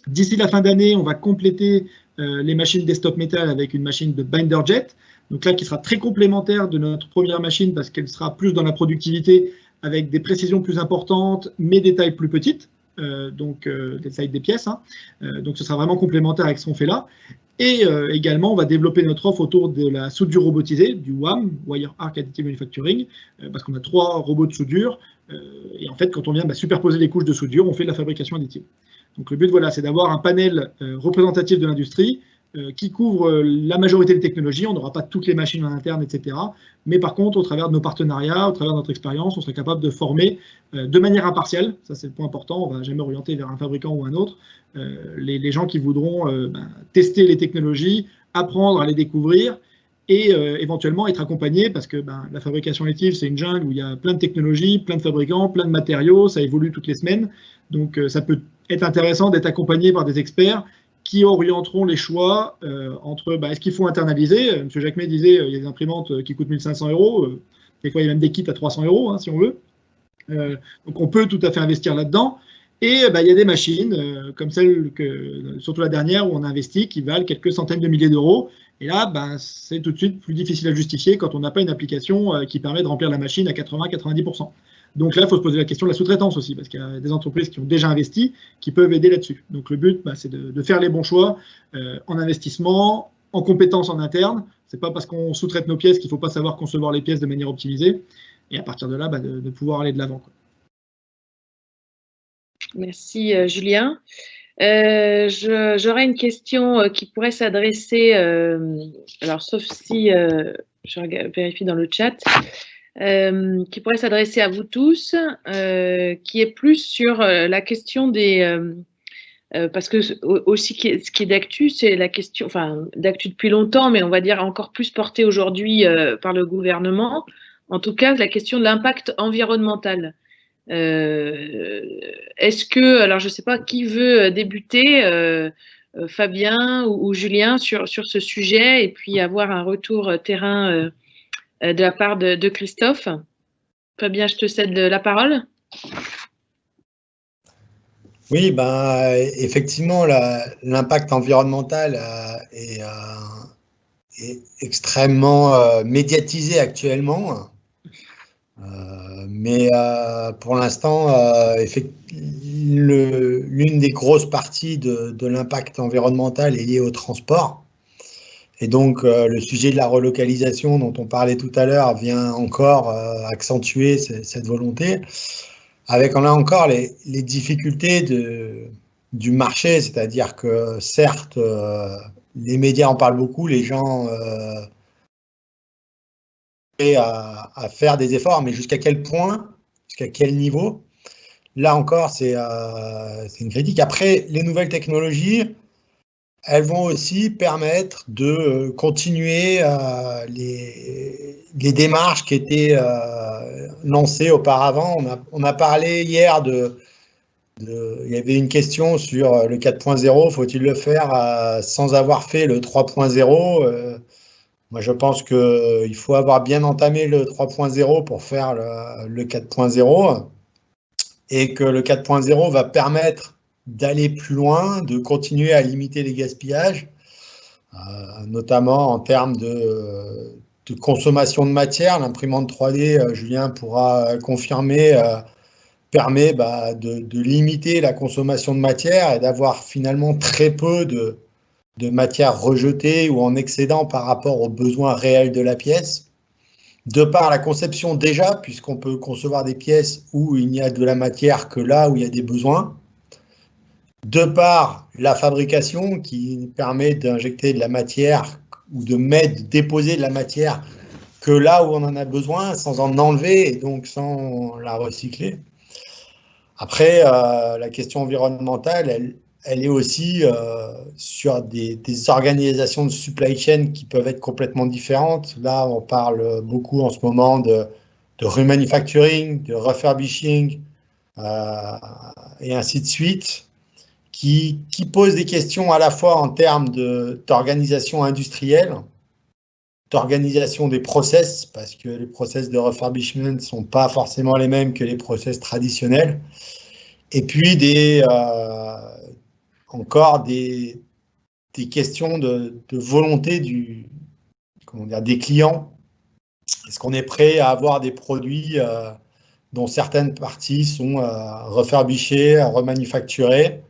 D'ici la fin d'année, on va compléter les machines desktop métal avec une machine de binder jet, donc là qui sera très complémentaire de notre première machine parce qu'elle sera plus dans la productivité avec des précisions plus importantes, mais des tailles plus petites, donc des tailles des pièces. Donc ce sera vraiment complémentaire avec ce qu'on fait là. Et également, on va développer notre offre autour de la soudure robotisée, du WAM, Wire Arc Additive Manufacturing, parce qu'on a 3 robots de soudure. Et en fait, quand on vient superposer les couches de soudure, on fait de la fabrication additive. Donc le but, voilà, c'est d'avoir un panel représentatif de l'industrie qui couvre la majorité des technologies. On n'aura pas toutes les machines en interne, etc. Mais par contre, au travers de nos partenariats, au travers de notre expérience, on serait capable de former de manière impartiale. Ça, c'est le point important. On ne va jamais orienter vers un fabricant ou un autre. Les gens qui voudront tester les technologies, apprendre à les découvrir et éventuellement être accompagné parce que la fabrication additive, c'est une jungle où il y a plein de technologies, plein de fabricants, plein de matériaux, ça évolue toutes les semaines. Donc, ça peut être intéressant d'être accompagné par des experts qui orienteront les choix entre est-ce qu'il faut internaliser. M. Jacquemet disait il y a des imprimantes qui coûtent 1 500 €. Des fois, il y a même des kits à 300 € hein, si on veut. Donc, on peut tout à fait investir là-dedans. Et il y a des machines comme celle surtout la dernière où on a investi, qui valent quelques centaines de milliers d'euros. Et là, c'est tout de suite plus difficile à justifier quand on n'a pas une application qui permet de remplir la machine à 80-90%. Donc là, il faut se poser la question de la sous-traitance aussi, parce qu'il y a des entreprises qui ont déjà investi, qui peuvent aider là-dessus. Donc le but, c'est de faire les bons choix en investissement, en compétences en interne. Ce n'est pas parce qu'on sous-traite nos pièces qu'il ne faut pas savoir concevoir les pièces de manière optimisée. Et à partir de là, de pouvoir aller de l'avant. Merci Julien. J'aurais une question qui pourrait s'adresser, alors sauf si je vérifie dans le chat, qui pourrait s'adresser à vous tous, qui est plus sur la question des... parce que aussi ce qui est d'actu, c'est la question, enfin d'actu depuis longtemps, mais on va dire encore plus portée aujourd'hui par le gouvernement, en tout cas la question de l'impact environnemental. Est-ce que, alors je ne sais pas qui veut débuter, Fabien ou Julien sur ce sujet, et puis avoir un retour terrain de la part de Christophe. Fabien, je te cède la parole. Oui, effectivement, l'impact environnemental est extrêmement médiatisé actuellement. Mais pour l'instant, l'une des grosses parties de l'impact environnemental est liée au transport. Et donc, le sujet de la relocalisation dont on parlait tout à l'heure vient encore accentuer cette volonté, avec là encore les difficultés du marché, c'est-à-dire que certes, les médias en parlent beaucoup, les gens à faire des efforts, mais jusqu'à quel point, jusqu'à quel niveau? Là encore, c'est une critique. Après, les nouvelles technologies, elles vont aussi permettre de continuer les démarches qui étaient lancées auparavant. On a parlé hier il y avait une question sur le 4.0, faut-il le faire sans avoir fait le 3.0 Moi, je pense qu'il faut avoir bien entamé le 3.0 pour faire le 4.0 et que le 4.0 va permettre d'aller plus loin, de continuer à limiter les gaspillages, notamment en termes de consommation de matière. L'imprimante 3D, Julien pourra confirmer, permet de limiter la consommation de matière et d'avoir finalement très peu de matière rejetée ou en excédent par rapport aux besoins réels de la pièce. De par la conception déjà, puisqu'on peut concevoir des pièces où il n'y a de la matière que là où il y a des besoins. De par la fabrication qui permet d'injecter de la matière ou de déposer de la matière que là où on en a besoin, sans en enlever et donc sans la recycler. Après, la question environnementale, elle est aussi sur des organisations de supply chain qui peuvent être complètement différentes. Là, on parle beaucoup en ce moment de remanufacturing, de refurbishing et ainsi de suite, qui posent des questions à la fois en termes d'organisation industrielle, d'organisation des process, parce que les process de refurbishment ne sont pas forcément les mêmes que les process traditionnels, et puis encore des questions de volonté des clients. Est-ce qu'on est prêt à avoir des produits dont certaines parties sont refurbishées, remanufacturées?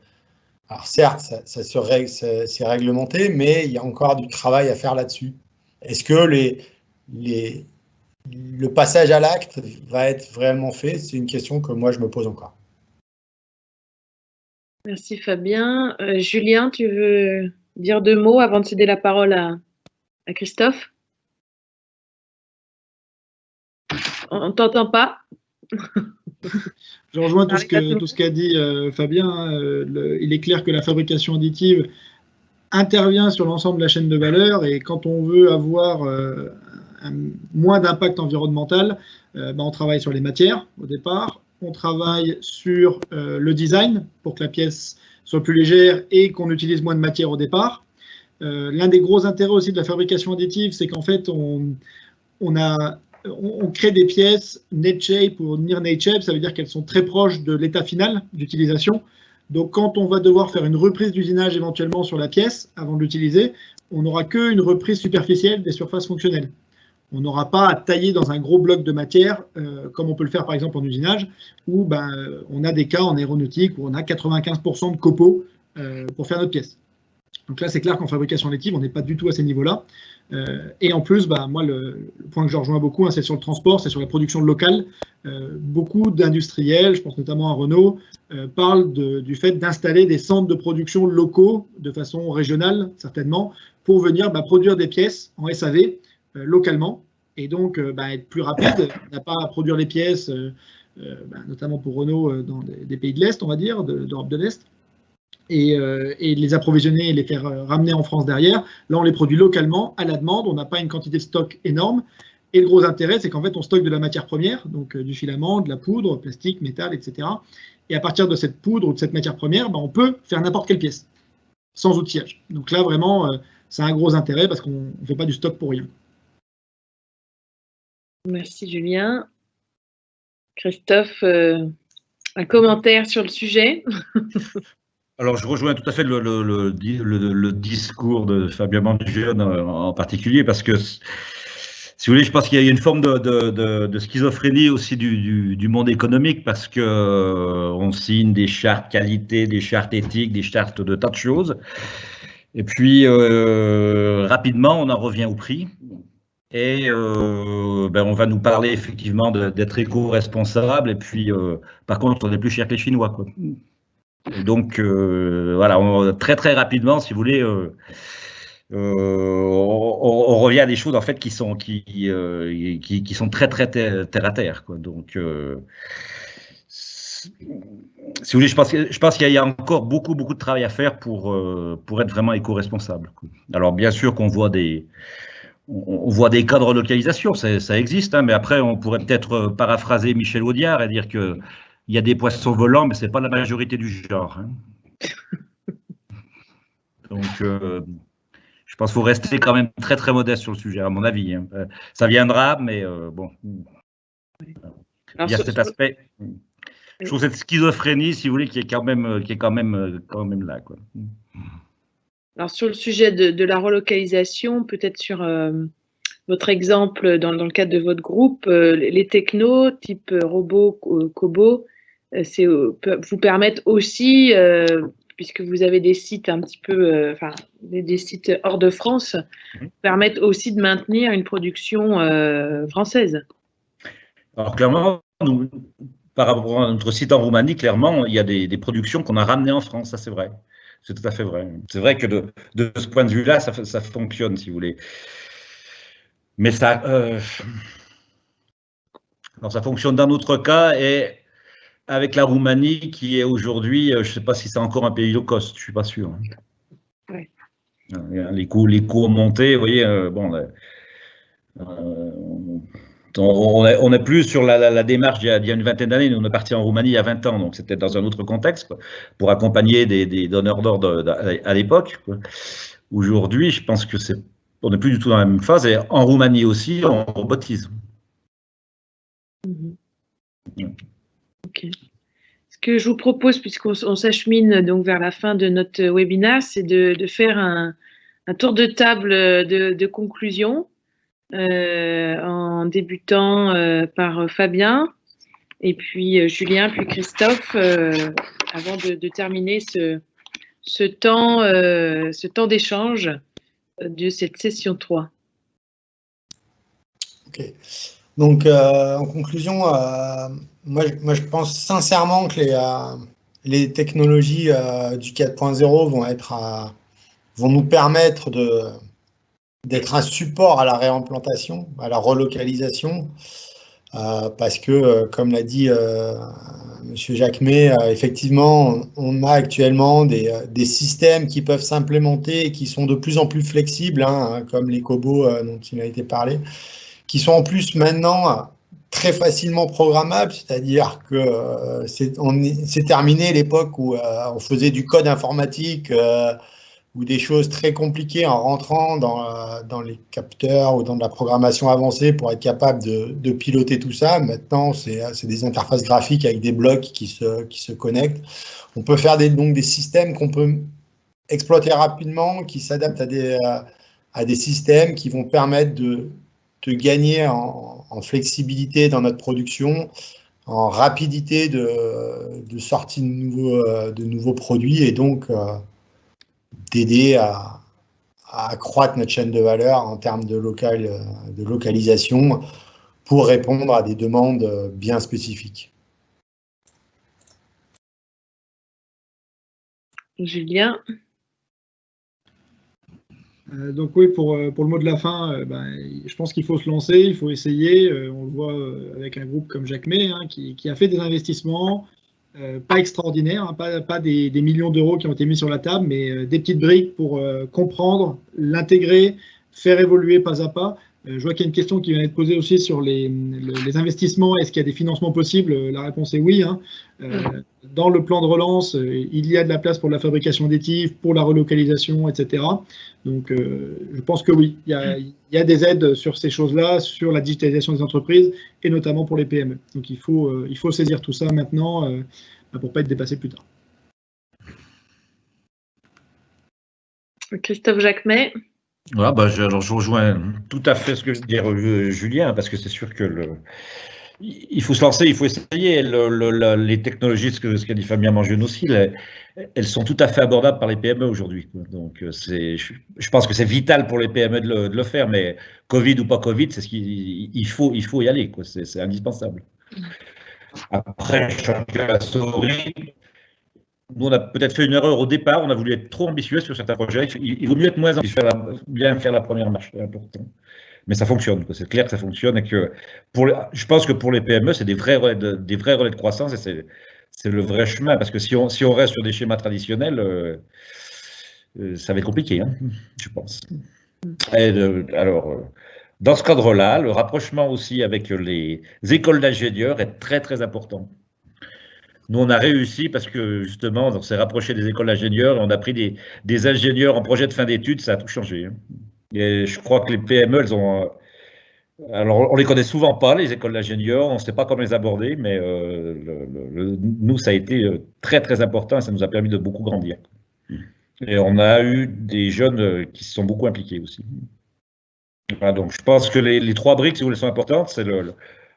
Alors certes, c'est réglementé, mais il y a encore du travail à faire là-dessus. Est-ce que le passage à l'acte va être vraiment fait? C'est une question que moi je me pose encore. Merci Fabien. Julien, tu veux dire 2 mots avant de céder la parole à Christophe? On ne t'entend pas. Je rejoins tout ce qu'a dit Fabien. Il est clair que la fabrication additive intervient sur l'ensemble de la chaîne de valeur, et quand on veut avoir moins d'impact environnemental, on travaille sur les matières au départ, on travaille sur le design pour que la pièce soit plus légère et qu'on utilise moins de matière au départ. L'un des gros intérêts aussi de la fabrication additive, c'est qu'en fait, on crée des pièces net shape ou near net shape, ça veut dire qu'elles sont très proches de l'état final d'utilisation. Donc, quand on va devoir faire une reprise d'usinage éventuellement sur la pièce avant de l'utiliser, on n'aura qu'une reprise superficielle des surfaces fonctionnelles. On n'aura pas à tailler dans un gros bloc de matière, comme on peut le faire par exemple en usinage, où on a des cas en aéronautique où on a 95% de copeaux pour faire notre pièce. Donc là, c'est clair qu'en fabrication additive, on n'est pas du tout à ces niveaux-là. Et en plus, moi, le point que je rejoins beaucoup, c'est sur le transport, c'est sur la production locale. Beaucoup d'industriels, je pense notamment à Renault, parlent du fait d'installer des centres de production locaux, de façon régionale certainement, pour venir produire des pièces en SAV localement, et donc être plus rapide. On n'a pas à produire les pièces, notamment pour Renault, dans des pays de l'Est, on va dire, d'Europe de l'Est. Et les approvisionner et les faire ramener en France derrière. Là, on les produit localement, à la demande, on n'a pas une quantité de stock énorme. Et le gros intérêt, c'est qu'en fait, on stocke de la matière première, donc du filament, de la poudre, plastique, métal, etc. Et à partir de cette poudre ou de cette matière première, on peut faire n'importe quelle pièce, sans outillage. Donc là, vraiment, c'est un gros intérêt parce qu'on ne fait pas du stock pour rien. Merci Julien. Christophe, un commentaire sur le sujet? Alors, je rejoins tout à fait le discours de Fabien Mangeon en particulier, parce que, si vous voulez, je pense qu'il y a une forme de schizophrénie aussi du monde économique, parce que on signe des chartes qualité, des chartes éthiques, des chartes de tas de choses, et puis rapidement, on en revient au prix. Et on va nous parler effectivement d'être éco-responsable, et puis par contre, on est plus cher que les Chinois, quoi. Donc, voilà, très très rapidement, si vous voulez, on revient à des choses en fait qui sont très très terre à terre, quoi. Donc, si vous voulez, je pense qu'il y a encore beaucoup de travail à faire pour être vraiment éco-responsable, quoi. Alors, bien sûr qu'on voit on voit des cas de relocalisation, ça existe, hein, mais après, on pourrait peut-être paraphraser Michel Audiard et dire que il y a des poissons volants, mais ce n'est pas la majorité du genre, hein. Donc, je pense qu'il faut rester quand même très très modeste sur le sujet, à mon avis, hein. Ça viendra, mais bon. Alors, il y a cet aspect. Je trouve cette schizophrénie, si vous voulez, qui est quand même là, quoi. Alors, sur le sujet de la relocalisation, peut-être sur votre exemple dans le cadre de votre groupe, les technos type robot, Kobo, vous permettent aussi, puisque vous avez des sites un petit peu, des sites hors de France, permettent aussi de maintenir une production française. Alors clairement, nous, par rapport à notre site en Roumanie, clairement, il y a des productions qu'on a ramenées en France, ça c'est vrai. C'est tout à fait vrai. C'est vrai que de ce point de vue-là, ça fonctionne, si vous voulez. Mais ça fonctionne dans notre cas, et avec la Roumanie, qui est aujourd'hui, je ne sais pas si c'est encore un pays low cost, je ne suis pas sûr. Ouais. Les coûts ont monté, vous voyez, on est plus sur la démarche d'il y a une vingtaine d'années. Nous, on est parti en Roumanie il y a 20 ans, donc c'était dans un autre contexte, quoi, pour accompagner des donneurs d'ordre à l'époque. Aujourd'hui, je pense que on n'est plus du tout dans la même phase, et en Roumanie aussi, on robotise. Ok. Ce que je vous propose, puisqu'on s'achemine donc vers la fin de notre webinaire, c'est de faire un tour de table de conclusion, en débutant par Fabien, et puis Julien, puis Christophe, avant de terminer ce temps d'échange de cette session 3. Ok. Donc, en conclusion, moi, je pense sincèrement que les technologies du 4.0 vont nous permettre d'être un support à la réimplantation, à la relocalisation, parce que, comme l'a dit M. Jacquemet, effectivement, on a actuellement des systèmes qui peuvent s'implémenter et qui sont de plus en plus flexibles, hein, comme les cobots dont il a été parlé, qui sont en plus maintenant très facilement programmables, c'est-à-dire que c'est terminé l'époque où on faisait du code informatique ou des choses très compliquées en rentrant dans les capteurs ou dans de la programmation avancée pour être capable de piloter tout ça. Maintenant, c'est des interfaces graphiques avec des blocs qui se connectent. On peut faire donc des systèmes qu'on peut exploiter rapidement, qui s'adaptent à des systèmes qui vont permettre de gagner en flexibilité dans notre production, en rapidité de sortie de nouveaux produits, et donc d'aider à accroître notre chaîne de valeur en termes de localisation pour répondre à des demandes bien spécifiques. Julien? Donc oui, pour le mot de la fin, je pense qu'il faut se lancer, il faut essayer. On le voit avec un groupe comme Jacquemet, hein, qui a fait des investissements, pas extraordinaires, hein, pas des millions d'euros qui ont été mis sur la table, mais des petites briques pour comprendre, l'intégrer, faire évoluer pas à pas. Je vois qu'il y a une question qui vient d'être posée aussi sur les investissements. Est-ce qu'il y a des financements possibles? La réponse est oui, hein. Dans le plan de relance, il y a de la place pour la fabrication additive, pour la relocalisation, etc. Donc, je pense que oui, il y a des aides sur ces choses-là, sur la digitalisation des entreprises, et notamment pour les PME. Donc, il faut saisir tout ça maintenant pour ne pas être dépassé plus tard. Christophe Jacquemet? Voilà, je rejoins tout à fait ce que vient de dire Julien, parce que c'est sûr que il faut se lancer, il faut essayer. Les technologies, ce qu'a dit Fabien Mangeune aussi, elles sont tout à fait abordables par les PME aujourd'hui. Donc, je pense que c'est vital pour les PME de le faire, mais Covid ou pas Covid, c'est il faut y aller, quoi. C'est indispensable. Après, chacun a son rythme. Nous, on a peut-être fait une erreur au départ, on a voulu être trop ambitieux sur certains projets. Il vaut mieux être moins ambitieux, bien faire la première marche, c'est important. Mais ça fonctionne, c'est clair que ça fonctionne, et que je pense que pour les PME, c'est des vrais relais de croissance, et c'est le vrai chemin, parce que si on reste sur des schémas traditionnels, ça va être compliqué, hein, je pense. Alors, dans ce cadre-là, le rapprochement aussi avec les écoles d'ingénieurs est très très important. Nous, on a réussi parce que, justement, on s'est rapproché des écoles d'ingénieurs, on a pris des ingénieurs en projet de fin d'études, ça a tout changé. Et je crois que les PME, elles ont... Alors, on les connaît souvent pas, les écoles d'ingénieurs, on ne sait pas comment les aborder, mais nous, ça a été très, très important, et ça nous a permis de beaucoup grandir. Et on a eu des jeunes qui se sont beaucoup impliqués aussi. Voilà, donc, je pense que les trois briques, si vous voulez, sont importantes. C'est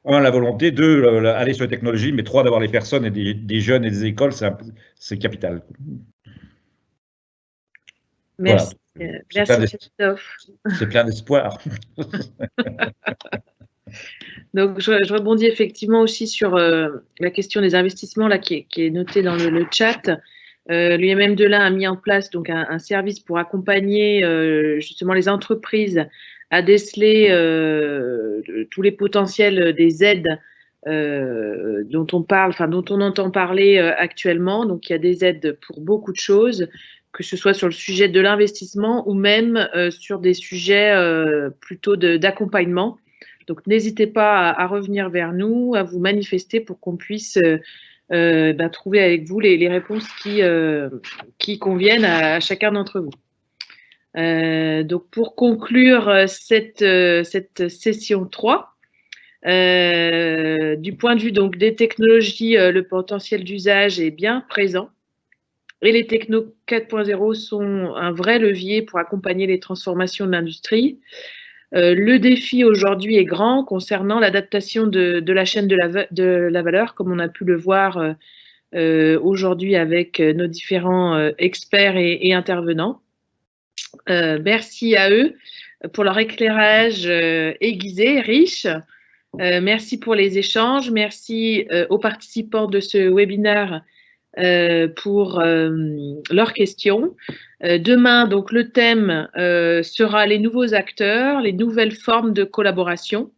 un, la volonté, deux, aller sur les technologies, mais trois, d'avoir les personnes et des jeunes et des écoles, c'est capital. Merci. Voilà. Merci Christophe. C'est plein d'espoir. Donc, je rebondis effectivement aussi sur la question des investissements là, qui est notée dans le chat. L'UMM de l'Ain a mis en place donc un service pour accompagner justement les entreprises à déceler tous les potentiels des aides dont on entend parler actuellement. Donc, il y a des aides pour beaucoup de choses, que ce soit sur le sujet de l'investissement ou même sur des sujets plutôt d'accompagnement. Donc, n'hésitez pas à revenir vers nous, à vous manifester pour qu'on puisse trouver avec vous les réponses qui conviennent à chacun d'entre vous. Donc, pour conclure cette session 3, du point de vue donc, des technologies, le potentiel d'usage est bien présent et les technos 4.0 sont un vrai levier pour accompagner les transformations de l'industrie. Le défi aujourd'hui est grand concernant l'adaptation de la chaîne de la valeur, comme on a pu le voir aujourd'hui avec nos différents experts et intervenants. Merci à eux pour leur éclairage aiguisé, riche. Merci pour les échanges. Merci aux participants de ce webinaire pour leurs questions. Demain, donc, le thème sera les nouveaux acteurs, les nouvelles formes de collaboration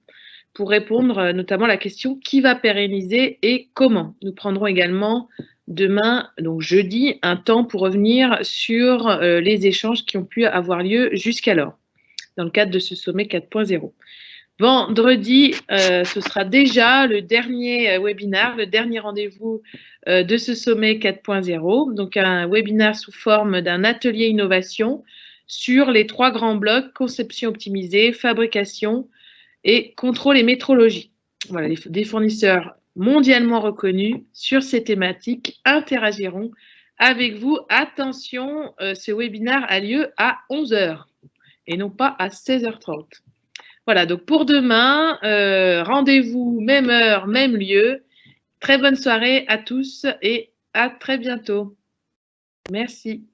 pour répondre notamment à la question qui va pérenniser et comment. Nous prendrons également demain, donc jeudi, un temps pour revenir sur les échanges qui ont pu avoir lieu jusqu'alors, dans le cadre de ce sommet 4.0. Vendredi, ce sera déjà le dernier webinaire, le dernier rendez-vous de ce sommet 4.0, donc un webinaire sous forme d'un atelier innovation sur les 3 grands blocs, conception optimisée, fabrication et contrôle et métrologie. Voilà, des fournisseurs mondialement reconnus sur ces thématiques interagiront avec vous. Attention, ce webinaire a lieu à 11 h et non pas à 16h30. Voilà, donc pour demain, rendez-vous, même heure, même lieu. Très bonne soirée à tous et à très bientôt. Merci.